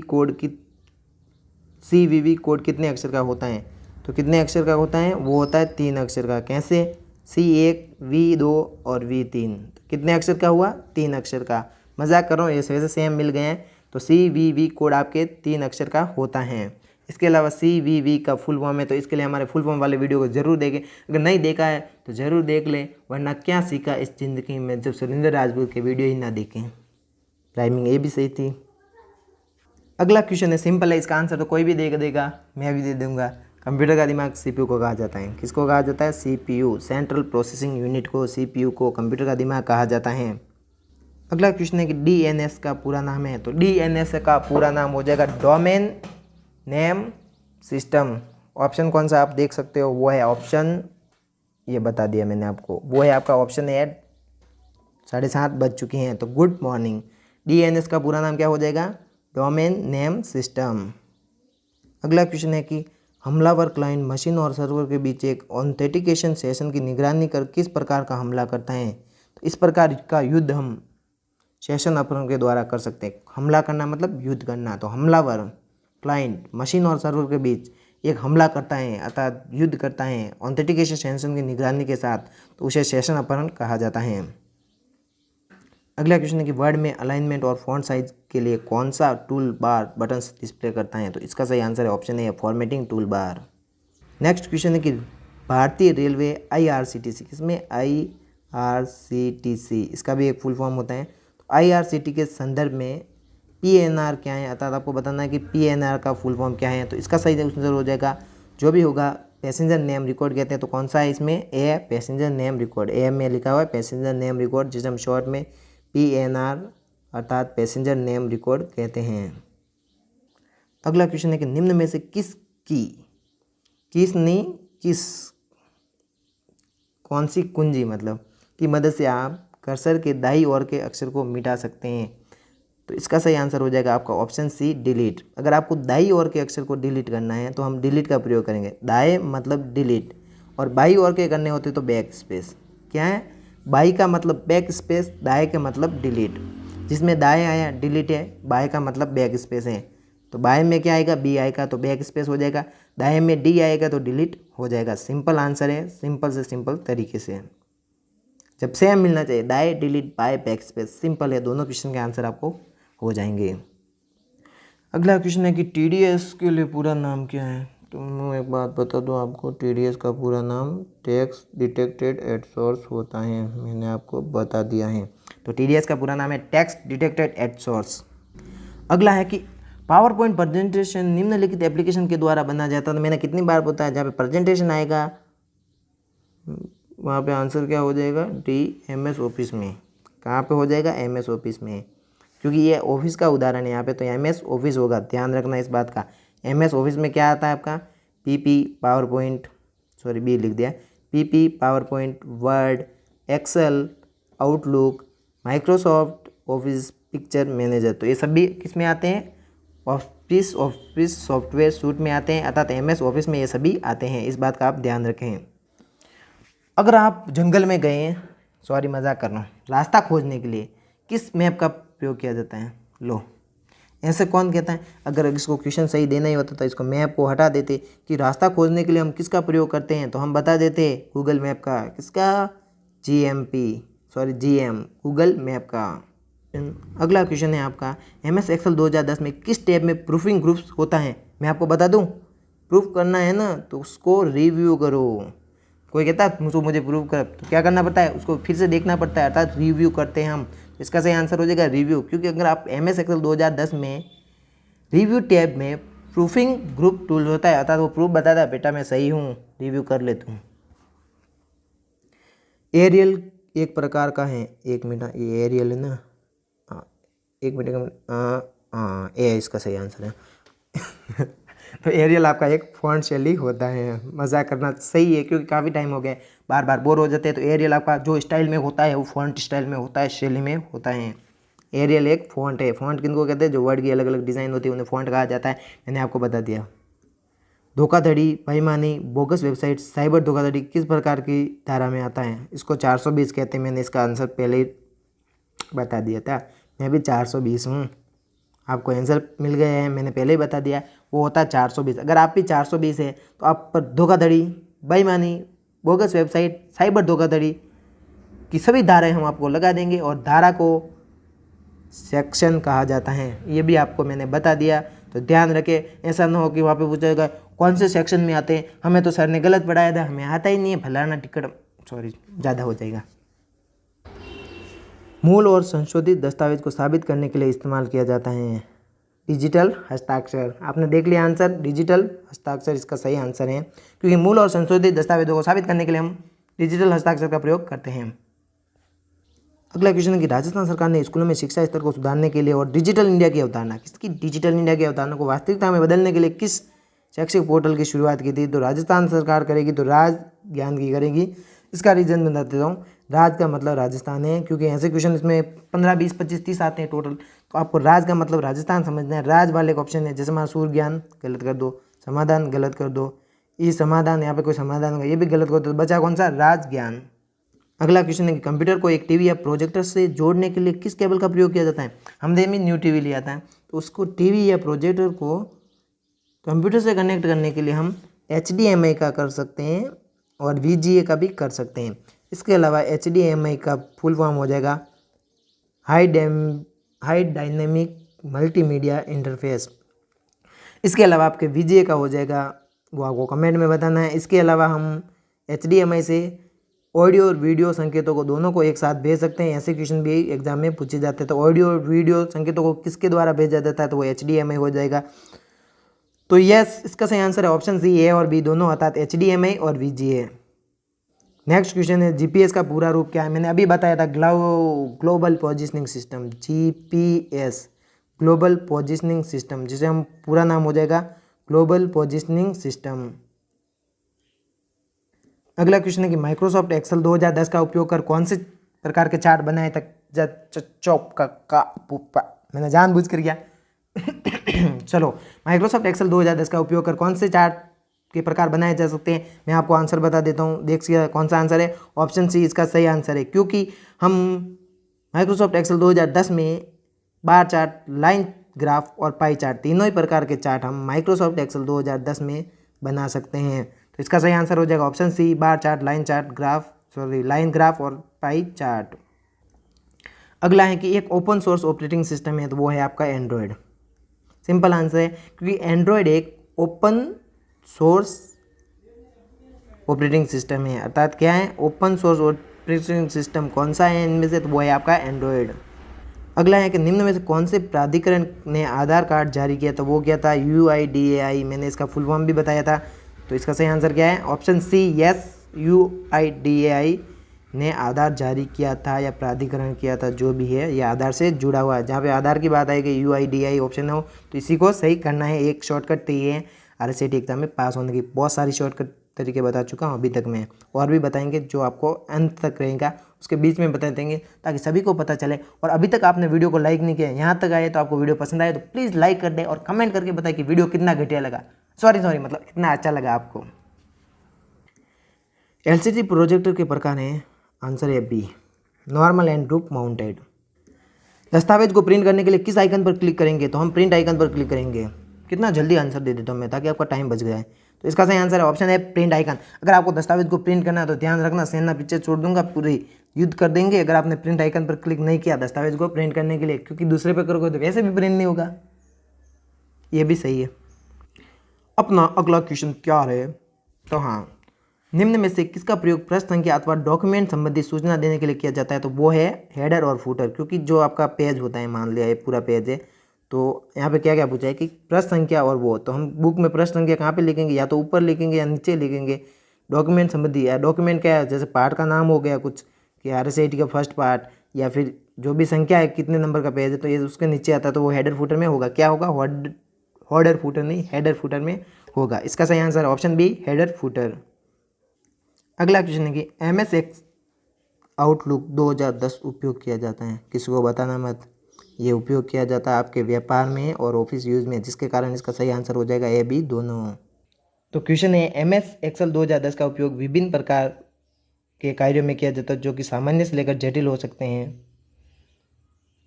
A: कोड कितने अक्षर का होता है? तो कितने अक्षर का होता है? वो होता है 3 अक्षर का। कैसे? C1, V2 और V3। कितने अक्षर का हुआ? 3 अक्षर का। मजाक कर रहा हूँ, ये वैसे सेम मिल गए हैं। तो CVV कोड आपके 3 अक्षर का होता है। इसके अलावा CVV का फुल फॉर्म है, तो इसके लिए हमारे फुल फॉर्म वाले वीडियो को जरूर देखें। अगर नहीं देखा है तो ज़रूर देख लें, वरना क्या सीखा इस ज़िंदगी में जब सुरेंद्र राजपूत के वीडियो ही ना देखें। राइमिंग ये भी सही थी। अगला क्वेश्चन है, सिंपल है, इसका आंसर तो कोई भी दे देगा, मैं भी दे दूंगा। कंप्यूटर का दिमाग CPU को कहा जाता है। किसको कहा जाता है? CPU, सेंट्रल प्रोसेसिंग यूनिट को, CPU को कंप्यूटर का दिमाग कहा जाता है। अगला क्वेश्चन है कि DNS का पूरा नाम है, तो DNS का पूरा नाम हो जाएगा डोमेन नेम सिस्टम। ऑप्शन कौन सा आप देख सकते हो, वो है ऑप्शन, ये बता दिया मैंने आपको, वो है आपका ऑप्शन है 7:30 बज चुकी हैं, तो गुड मॉर्निंग। DNS का पूरा नाम क्या हो जाएगा, डोमेन नेम सिस्टम। अगला क्वेश्चन है कि हमलावर क्लाइंट मशीन और सर्वर के बीच एक ऑथेंटिकेशन सेशन की निगरानी कर किस प्रकार का हमला करता है। तो इस प्रकार का युद्ध हम सेशन अपहरण के द्वारा कर सकते हैं। हमला करना मतलब युद्ध करना, तो हमलावर क्लाइंट मशीन और सर्वर के बीच एक हमला करता है अर्थात युद्ध करता है ऑथेंटिकेशन सेशन की निगरानी के साथ, तो उसे सेशन अपहरण कहा जाता है। अगला क्वेश्चन है कि वर्ड में अलाइनमेंट और फॉन्ट साइज के लिए कौन सा टूल बार बटन्स डिस्प्ले करता है। तो इसका सही आंसर है ऑप्शन है formatting tool bar. Next question है कि भारतीय रेलवे IRCTC, किसमें IRCTC, इसका भी एक फुल फॉर्म होता है। तो IRCTC के संदर्भ में PNR क्या है, अर्थात आपको बताना है कि PNR का फुल फॉर्म क्या है। तो इसका सही आंसर हो जाएगा, जो भी होगा पैसेंजर नेम रिकॉर्ड कहते हैं। तो कौन सा है इसमें, ए पैसेंजर नेम रिकॉर्ड, ए में लिखा हुआ है पैसेंजर नेम रिकॉर्ड, जिसे हम शॉर्ट में PNR अर्थात पैसेंजर नेम रिकॉर्ड कहते हैं। अगला क्वेश्चन है कि निम्न में से कौन सी कुंजी मतलब की मदद से आप कर्सर के दाईं ओर के अक्षर को मिटा सकते हैं। तो इसका सही आंसर हो जाएगा आपका ऑप्शन सी डिलीट। अगर आपको दाईं ओर के अक्षर को डिलीट करना है तो हम डिलीट का प्रयोग करेंगे। दाएं मतलब डिलीट और बाईं ओर के करने होते तो बैक स्पेस। क्या है, बाई का मतलब बैक स्पेस, दाएं का मतलब डिलीट। जिसमें दाएं आया डिलीट है, बाएं का मतलब बैक स्पेस है। तो बाएं में क्या आएगा, बी आएगा तो बैक स्पेस हो जाएगा, दाएं में डी आएगा तो डिलीट हो जाएगा। सिंपल आंसर है, सिंपल से सिंपल तरीके से। जब सेम मिलना चाहिए, दाएं delete buy back space, simple है, दोनों क्वेश्चन के आंसर आपको हो जाएंगे। अगला क्वेश्चन है कि TDS के लिए पूरा नाम क्या है। तो मैं एक बात बता दूं आपको, TDS का पूरा नाम टैक्स डिटेक्टेड एट सोर्स होता है, मैंने आपको बता दिया है। तो TDS का पूरा नाम है टैक्स डिटेक्टेड एट सोर्स। अगला है कि पावर पॉइंट प्रेजेंटेशन निम्नलिखित एप्लीकेशन के द्वारा बना जाता है। तो मैंने कितनी बार बताया, जहाँ पे प्रेजेंटेशन आएगा वहाँ पे आंसर क्या हो जाएगा, MS ऑफिस में। कहाँ पे हो जाएगा, MS ऑफिस में, क्योंकि ये ऑफिस का उदाहरण है यहाँ पे, तो MS ऑफिस होगा, ध्यान रखना इस बात का। MS ऑफिस में क्या आता है आपका, PP PowerPoint, sorry B लिख दिया, PP PowerPoint, Word, Excel, Outlook, Microsoft Office Picture Manager. तो ये सभी किस में आते हैं, ऑफिस सॉफ्टवेयर सूट में आते हैं, अर्थात MS ऑफिस में ये सभी आते हैं, इस बात का आप ध्यान रखें। अगर आप जंगल में गए हैं, सॉरी मजाक कर रहा हूँ, रास्ता खोजने के लिए किस मैप का प्रयोग किया जाता है। लो, ऐसे कौन कहता है, अगर इसको क्वेश्चन सही देना ही होता तो इसको मैप को हटा देते कि रास्ता खोजने के लिए हम किसका प्रयोग करते हैं, तो हम बता देते गूगल मैप का। किसका, GM गूगल मैप का। अगला क्वेश्चन है आपका, MS एक्सेल 2010 में किस टैब में प्रूफिंग ग्रुप्स होता है। मैं आपको बता दूं, प्रूफ करना है ना तो उसको रिव्यू करो। कोई कहता है मुझे प्रूव कर, तो क्या करना पड़ता है, उसको फिर से देखना पड़ता है, अर्थात रिव्यू करते हैं हम। इसका सही आंसर हो जाएगा रिव्यू, क्योंकि अगर आप MS एक्सेल 2010 में रिव्यू टैब में प्रूफिंग ग्रुप टूल होता है, अर्थात वो प्रूफ बताता है बेटा मैं सही हूँ, रिव्यू कर लेता हूँ। एरियल एक प्रकार का है, एक मिनट, ये एरियल है ना, हाँ एक मिनट हाँ ये इसका सही आंसर है। तो एरियल आपका एक फॉन्ट शैली होता है, मजाक करना सही है, क्योंकि काफ़ी टाइम हो गया, बार बार बोर हो जाते हैं। तो एरियल आपका जो स्टाइल में होता है वो फॉन्ट स्टाइल में होता है, शैली में होता है। एरियल एक फॉन्ट है। फॉन्ट किनको कहते हैं, जो वर्ड की अलग अलग डिज़ाइन होती है उन्हें फॉन्ट कहा जाता है, मैंने आपको बता दिया। धोखाधड़ी, बेईमानी, बोगस वेबसाइट, साइबर धोखाधड़ी किस प्रकार की धारा में आता है। इसको 420 कहते हैं, मैंने इसका आंसर पहले ही बता दिया था, मैं भी 420 हूँ। आपको आंसर मिल गया है, मैंने पहले ही बता दिया, वो होता है 420। अगर आप भी 420 है तो आप पर धोखाधड़ी, बेईमानी, बोगस वेबसाइट, साइबर धोखाधड़ी की सभी धाराएं हम आपको लगा देंगे, और धारा को सेक्शन कहा जाता है, ये भी आपको मैंने बता दिया। तो ध्यान रखें, ऐसा ना हो कि वहाँ पे पूछेगा कौन से सेक्शन में आते हैं, हमें तो सर ने गलत पढ़ाया था, हमें आता ही नहीं है, फलाना टिकट, सॉरी ज़्यादा हो जाएगा। मूल और संशोधित दस्तावेज को साबित करने के लिए इस्तेमाल किया जाता है डिजिटल हस्ताक्षर। आपने देख लिया आंसर, डिजिटल हस्ताक्षर इसका सही आंसर है, क्योंकि मूल और संशोधित दस्तावेजों को साबित करने के लिए हम डिजिटल हस्ताक्षर का प्रयोग करते हैं। अगला क्वेश्चन है कि राजस्थान सरकार ने स्कूलों में शिक्षा स्तर को सुधारने के लिए और डिजिटल इंडिया की अवधारणा, किसकी डिजिटल इंडिया की अवधारणा को वास्तविकता में बदलने के लिए किस शैक्षिक पोर्टल की शुरुआत की थी? तो राजस्थान सरकार करेगी, तो राज ज्ञान की करेगी। इसका रीजन बता देता हूँ। राज का मतलब राजस्थान है, क्योंकि ऐसे क्वेश्चन इसमें 15, 20, 25, 30 आते हैं टोटल, तो आपको राज का मतलब राजस्थान समझना है। राज वाले का ऑप्शन है, जैसे हमारा सूर्य ज्ञान गलत कर दो, समाधान गलत कर दो, ये समाधान, यहाँ पे कोई समाधान होगा, ये भी गलत कर दो, तो बचा कौन सा? राज ज्ञान। अगला क्वेश्चन है कि कंप्यूटर को एक टीवी या प्रोजेक्टर से जोड़ने के लिए किस केबल का प्रयोग किया जाता है? हमने भी न्यू टीवी लिया था, तो उसको टीवी या प्रोजेक्टर को कंप्यूटर से कनेक्ट करने के लिए हम HDMI का कर सकते हैं और VGA का भी कर सकते हैं। इसके अलावा HDMI का फुल फॉर्म हो जाएगा हाई डायनेमिक मल्टीमीडिया इंटरफेस। इसके अलावा आपके VGA का हो जाएगा, वो आपको कमेंट में बताना है। इसके अलावा हम HDMI से ऑडियो और वीडियो संकेतों को दोनों को एक साथ भेज सकते हैं। ऐसे क्वेश्चन भी एग्जाम में पूछे जाते हैं। तो ऑडियो और वीडियो संकेतों को किसके द्वारा भेजा जाता है? तो वो HDMI हो जाएगा। तो यस, इसका सही आंसर है ऑप्शन सी, A और B दोनों, अर्थात HDMI और VGA। नेक्स्ट क्वेश्चन है GPS का पूरा रूप क्या है? मैंने अभी बताया था, global positioning system, GPS, global positioning system, जिसे हम पूरा नाम हो जाएगा ग्लोबल पोजिशनिंग सिस्टम। अगला क्वेश्चन है कि माइक्रोसॉफ्ट एक्सेल 2010 का उपयोग कर कौन से प्रकार के चार्ट बनाए तक चौप का मैंने जानबूझ कर किया। चलो, माइक्रोसॉफ्ट एक्सेल 2010 का उपयोग कर कौन से चार्ट के प्रकार बनाए जा सकते हैं? मैं आपको आंसर बता देता हूँ, देखिए कौन सा आंसर है। ऑप्शन सी इसका सही आंसर है, क्योंकि हम माइक्रोसॉफ्ट एक्सेल 2010 में बार चार्ट, लाइन ग्राफ और पाई चार्ट, तीनों ही प्रकार के चार्ट हम माइक्रोसॉफ्ट एक्सेल 2010 में बना सकते हैं। तो इसका सही आंसर हो जाएगा option C, bar chart, line graph और पाई चार्ट। अगला है कि एक ओपन सोर्स ऑपरेटिंग सिस्टम है, तो वो है आपका एंड्रॉयड। सिंपल आंसर है, क्योंकि एंड्रॉयड एक ओपन सोर्स ऑपरेटिंग सिस्टम है। अर्थात क्या है? ओपन सोर्स ऑपरेटिंग सिस्टम कौन सा है इनमें से? तो वो है आपका एंड्रॉयड। अगला है कि निम्न में से कौन से प्राधिकरण ने आधार कार्ड जारी किया? तो वो क्या था? UIDAI। मैंने इसका फुल फॉर्म भी बताया था। तो इसका सही आंसर क्या है? ऑप्शन सी, यस, UIDAI ने आधार जारी किया था या प्राधिकरण किया था, जो भी है, यह आधार से जुड़ा हुआ है। जहाँ पे आधार की बात आएगी, UIDAI ऑप्शन हो, तो इसी को सही करना है। एक शॉर्टकट तो ये है RSAT एग्जाम में पास होने की। बहुत सारी शॉर्टकट तरीके बता चुका हूँ अभी तक मैं, और भी बताएंगे जो आपको अंत तक रहेगा, उसके बीच में बता देंगे ताकि सभी को पता चले। और अभी तक आपने वीडियो को लाइक नहीं किया, यहाँ तक आए तो आपको वीडियो पसंद आए तो प्लीज़ लाइक कर दें और कमेंट करके बताएं कि वीडियो कितना घटिया लगा, सॉरी मतलब कितना अच्छा लगा आपको। LCD प्रोजेक्टर के प्रकार हैं, आंसर है B, normal and roof mounted. दस्तावेज को प्रिंट करने के लिए किस आइकन पर क्लिक करेंगे? तो हम प्रिंट आइकन पर क्लिक करेंगे। कितना जल्दी आंसर दे देता हूँ मैं, ताकि आपका टाइम बच जाए। तो इसका सही आंसर है ऑप्शन है प्रिंट आइकन। अगर आपको दस्तावेज को प्रिंट करना है तो ध्यान रखना, सेना पीछे छोड़ दूंगा, पूरी युद्ध कर देंगे अगर आपने प्रिंट आइकन पर क्लिक नहीं किया दस्तावेज को प्रिंट करने के लिए, क्योंकि दूसरे पे करोगे तो वैसे भी प्रिंट नहीं होगा। ये भी सही है। अपना अगला क्वेश्चन क्या है? तो हाँ, निम्न में से किसका प्रयोग पृष्ठ संख्या अथवा डॉक्यूमेंट संबंधी सूचना देने के लिए किया जाता है? तो वो है हेडर और फुटर। क्योंकि जो आपका पेज होता है, मान लिया ये पूरा पेज है, तो यहाँ पे क्या क्या पूछा है कि पृष्ठ संख्या और वो, तो हम बुक में पृष्ठ संख्या कहाँ पे लिखेंगे? या तो ऊपर लिखेंगे या नीचे लिखेंगे। डॉक्यूमेंट संबंधी, या डॉक्यूमेंट क्या है? जैसे पार्ट का नाम हो गया कुछ, कि RSAT का फर्स्ट पार्ट, या फिर जो भी संख्या है, कितने नंबर का पेज है, तो ये उसके नीचे आता है, तो वो हेडर फुटर में होगा। क्या होगा? हॉर्डर फुटर नहीं, हेडर फुटर में होगा। इसका सही answer option B, header footer. अगला क्वेश्चन है कि MS आउटलुक 2010 उपयोग किया जाता है, किसी को बताना मत। ये उपयोग किया जाता है आपके व्यापार में और ऑफिस यूज में, जिसके कारण इसका सही आंसर हो जाएगा A, B दोनों। तो क्वेश्चन है MS Excel 2010 का उपयोग विभिन्न प्रकार के कार्यों में किया जाता है, जो कि सामान्य से लेकर जटिल हो सकते हैं,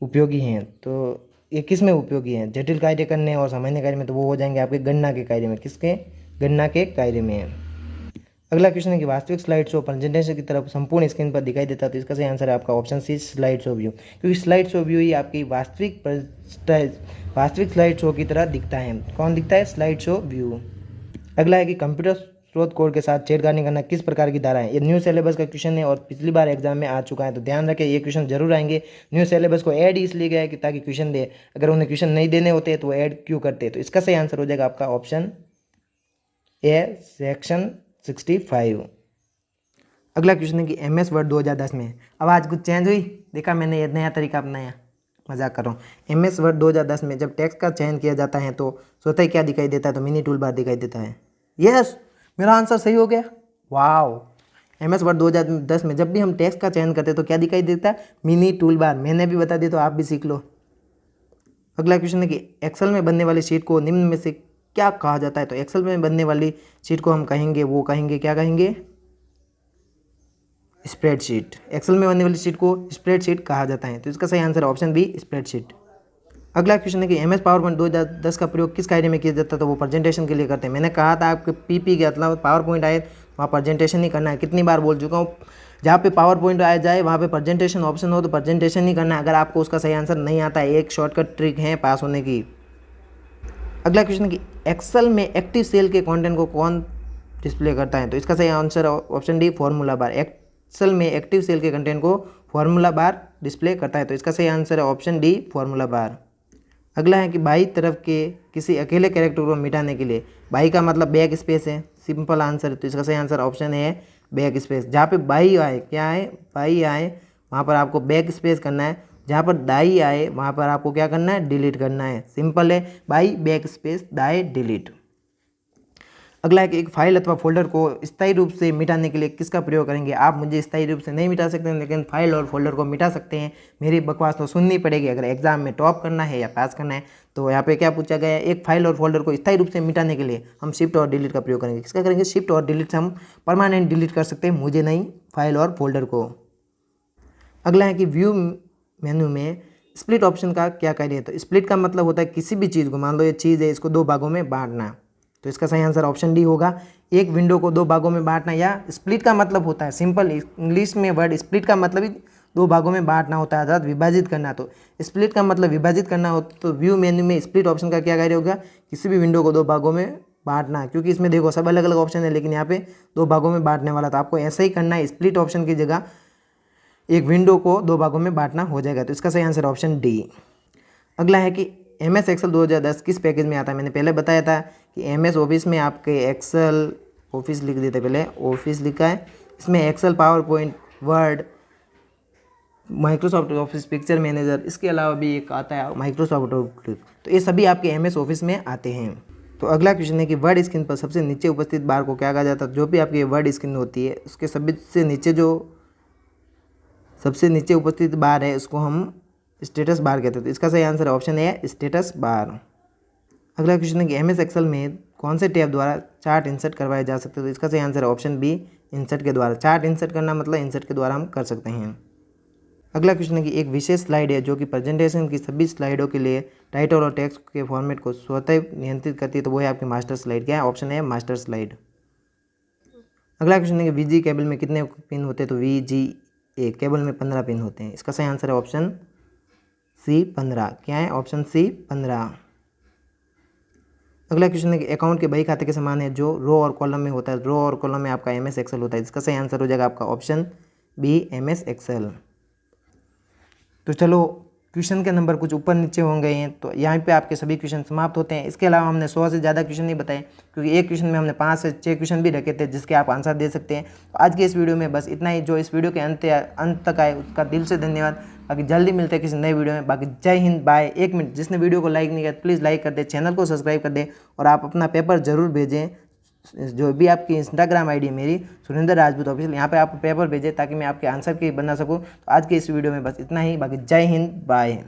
A: उपयोगी हैं। तो ये किस में उपयोगी हैं? जटिल कार्य करने और सामान्य कार्य में, तो वो हो जाएंगे आपके गणना के कार्य में। किसके? गणना के कार्य में। अगला क्वेश्चन है कि वास्तविक स्लाइड शो प्रेजेंटेशन की तरफ संपूर्ण स्क्रीन पर दिखाई देता है, तो इसका सही आंसर है आपका option C, slide show view. क्योंकि स्लाइड शो व्यू ही आपकी वास्तविक स्लाइड शो की तरह दिखता है। कौन दिखता है? Slide show view. अगला है कि कंप्यूटर स्रोत कोड के साथ छेड़खानी करना किस प्रकार की धारा है? ये न्यू सिलेबस का क्वेश्चन है और पिछली बार एग्जाम में आ चुका है, तो ध्यान रखें ये क्वेश्चन जरूर आएंगे। न्यू सिलेबस को ऐड इसलिए गया है कि ताकि क्वेश्चन दे, अगर उन्हें क्वेश्चन नहीं देने होते तो वो ऐड क्यों करते? तो इसका सही आंसर हो जाएगा आपका ऑप्शन ए, सेक्शन 65। अगला क्वेश्चन है कि MS वर्ड 2010 में अब आज कुछ चेंज हुई, देखा मैंने ये नया तरीका अपनाया, मजाक कर रहा हूँ। MS वर्ड 2010 में जब टेक्स्ट का चयन किया जाता है तो स्वतः ही क्या दिखाई देता है, तो मिनी टूल बार दिखाई देता है। यस, मेरा आंसर सही हो गया, वाओ। MS वर्ड 2010 में जब भी हम टेक्स्ट का चयन करते हैं तो क्या दिखाई देता है, मिनी टूल बार। मैंने भी बता दी तो आप भी सीख लो। अगला क्वेश्चन है कि एक्सेल में बनने वाली शीट को निम्न में से क्या कहा जाता है, तो एक्सेल में बनने वाली शीट को हम कहेंगे, वो कहेंगे, क्या कहेंगे, स्प्रेडशीट। एक्सेल में बनने वाली शीट को स्प्रेडशीट कहा जाता है, तो इसका सही आंसर है ऑप्शन बी, स्प्रेडशीट। अगला क्वेश्चन है कि MS पावर पॉइंट 2010 का प्रयोग किस कार्य में किया जाता है, तो वो प्रेजेंटेशन के लिए करते हैं। मैंने कहा था आपके PP के मतलब पावर पॉइंट आए वहाँ प्रेजेंटेशन ही करना है, कितनी बार बोल चुका हूँ। जहाँ पे पावर पॉइंट आ जाए वहाँ पे प्रेजेंटेशन ऑप्शन हो तो प्रेजेंटेशन ही करना है। अगर आपको उसका सही आंसर नहीं आता है, एक शॉर्टकट ट्रिक है पास होने की। अगला क्वेश्चन है कि एक्सेल में एक्टिव सेल के कंटेंट को कौन डिस्प्ले करता है, तो इसका सही answer option D, formula bar. Excel में एक्टिव सेल के कंटेंट को फॉर्मूला बार डिस्प्ले करता है, तो इसका सही आंसर है ऑप्शन डी, फॉर्मूला बार। अगला है कि बाई तरफ के किसी अकेले कैरेक्टर को मिटाने के लिए, बाई का मतलब बैक स्पेस है, सिंपल आंसर है, तो इसका सही आंसर ऑप्शन है बैक स्पेस। जहाँ पे बाई आए, क्या है, बाई आए, वहाँ पर आपको बैक स्पेस करना है। जहाँ पर दाई आए वहाँ पर आपको क्या करना है, डिलीट करना है, सिंपल है, by back space Dai delete. अगला है कि एक फाइल अथवा फोल्डर को स्थायी रूप से मिटाने के लिए किसका प्रयोग करेंगे। आप मुझे स्थायी रूप से नहीं मिटा सकते हैं, लेकिन फाइल और फोल्डर को मिटा सकते हैं। मेरी बकवास तो सुननी पड़ेगी अगर एग्जाम में टॉप करना है या पास करना है। तो यहाँ पे क्या पूछा गया है, एक फाइल और फोल्डर को स्थायी रूप से मिटाने के लिए हम शिफ्ट और डिलीट का प्रयोग करेंगे। किसका करेंगे, शिफ्ट और डिलीट से हम परमानेंट डिलीट कर सकते हैं, मुझे नहीं, फाइल और फोल्डर को। अगला है कि व्यू मेन्यू में स्प्लिट ऑप्शन का क्या कार्य है, तो स्प्लिट का मतलब होता है किसी भी चीज़ को, मान लो ये चीज़ है, इसको दो भागों में बांटना, तो इसका सही आंसर ऑप्शन डी होगा, एक विंडो को दो भागों में बांटना। या स्प्लिट का मतलब होता है, सिंपल इंग्लिश में वर्ड स्प्लिट का मतलब ही दो भागों में बांटना होता है, अर्थात विभाजित करना। तो स्प्लिट का मतलब विभाजित करना हो, तो व्यू मेन्यू में स्प्लिट ऑप्शन का क्या कार्य होगा, किसी भी विंडो को दो भागों में बांटना। क्योंकि इसमें देखो सब अलग अलग ऑप्शन है, लेकिन यहाँ पे दो भागों में बांटने वाला, तो आपको ऐसा ही करना है, स्प्लिट ऑप्शन की जगह एक विंडो को दो भागों में बांटना हो जाएगा, तो इसका सही आंसर ऑप्शन डी। अगला है कि MS एक्सेल 2010 किस पैकेज में आता है। मैंने पहले बताया था कि MS ऑफिस में आपके एक्सेल ऑफिस लिख देते, पहले ऑफिस लिखा है, इसमें Excel, PowerPoint, Word, Microsoft Office Picture Manager, इसके अलावा भी एक आता है माइक्रोसॉफ्ट आउटलुक, तो ये सभी आपके MS ऑफिस में आते हैं। तो अगला क्वेश्चन है कि वर्ड स्क्रीन पर सबसे नीचे उपस्थित बार को क्या कहा जाता है। जो भी आपकी वर्ड स्क्रीन होती है उसके सबसे नीचे जो सबसे नीचे उपस्थित बार है उसको हम स्टेटस बार कहते हैं, तो इसका सही आंसर ऑप्शन है स्टेटस बार। अगला क्वेश्चन है कि MS एक्सेल में कौन से टैब द्वारा चार्ट इंसर्ट करवाए जा सकते हैं, तो इसका सही आंसर है ऑप्शन बी, इंसर्ट के द्वारा। चार्ट इंसर्ट करना मतलब इंसर्ट के द्वारा हम कर सकते हैं। अगला क्वेश्चन है कि एक विशेष स्लाइड है जो कि प्रेजेंटेशन की सभी स्लाइडों के लिए टाइटल और टेक्स्ट के फॉर्मेट को स्वतः नियंत्रित करती है, तो वो है आपकी मास्टर स्लाइड। क्या है, ऑप्शन है मास्टर स्लाइड। अगला क्वेश्चन है कि VG केबल में कितने पिन होते हैं, तो VGA केबल में 15 पिन होते हैं, इसका सही आंसर है ऑप्शन सी, 15। क्या है, ऑप्शन सी, 15। अगला क्वेश्चन है कि अकाउंट के बही खाते के समान है जो रो और कॉलम में होता है। रो और कॉलम में आपका MS एक्सेल होता है, इसका सही आंसर हो जाएगा आपका ऑप्शन बी, MS एक्सेल। तो चलो क्वेश्चन के नंबर कुछ ऊपर नीचे हो गए हैं, तो यहाँ पे आपके सभी क्वेश्चन समाप्त होते हैं। इसके अलावा हमने 100 से ज़्यादा क्वेश्चन नहीं बताए, क्योंकि एक क्वेश्चन में हमने 5 से 6 क्वेश्चन भी रखे थे जिसके आप आंसर दे सकते हैं। तो आज के इस वीडियो में बस इतना ही। जो इस वीडियो के अंत तक आए उसका दिल से धन्यवाद। बाकी जल्दी मिलते हैं किसी नए वीडियो में। बाकी जय हिंद, बाय। 1 मिनट, जिसने वीडियो को लाइक नहीं किया प्लीज़ लाइक कर दे, चैनल को सब्सक्राइब कर दे, और आप अपना पेपर जरूर भेजें। जो भी आपकी इंस्टाग्राम आईडी है मेरी, सुरेंद्र राजपूत ऑफिशियल, यहाँ पे आप पेपर भेजें ताकि मैं आपके आंसर की बना सकूँ। तो आज के इस वीडियो में बस इतना ही। बाकी जय हिंद, बाय।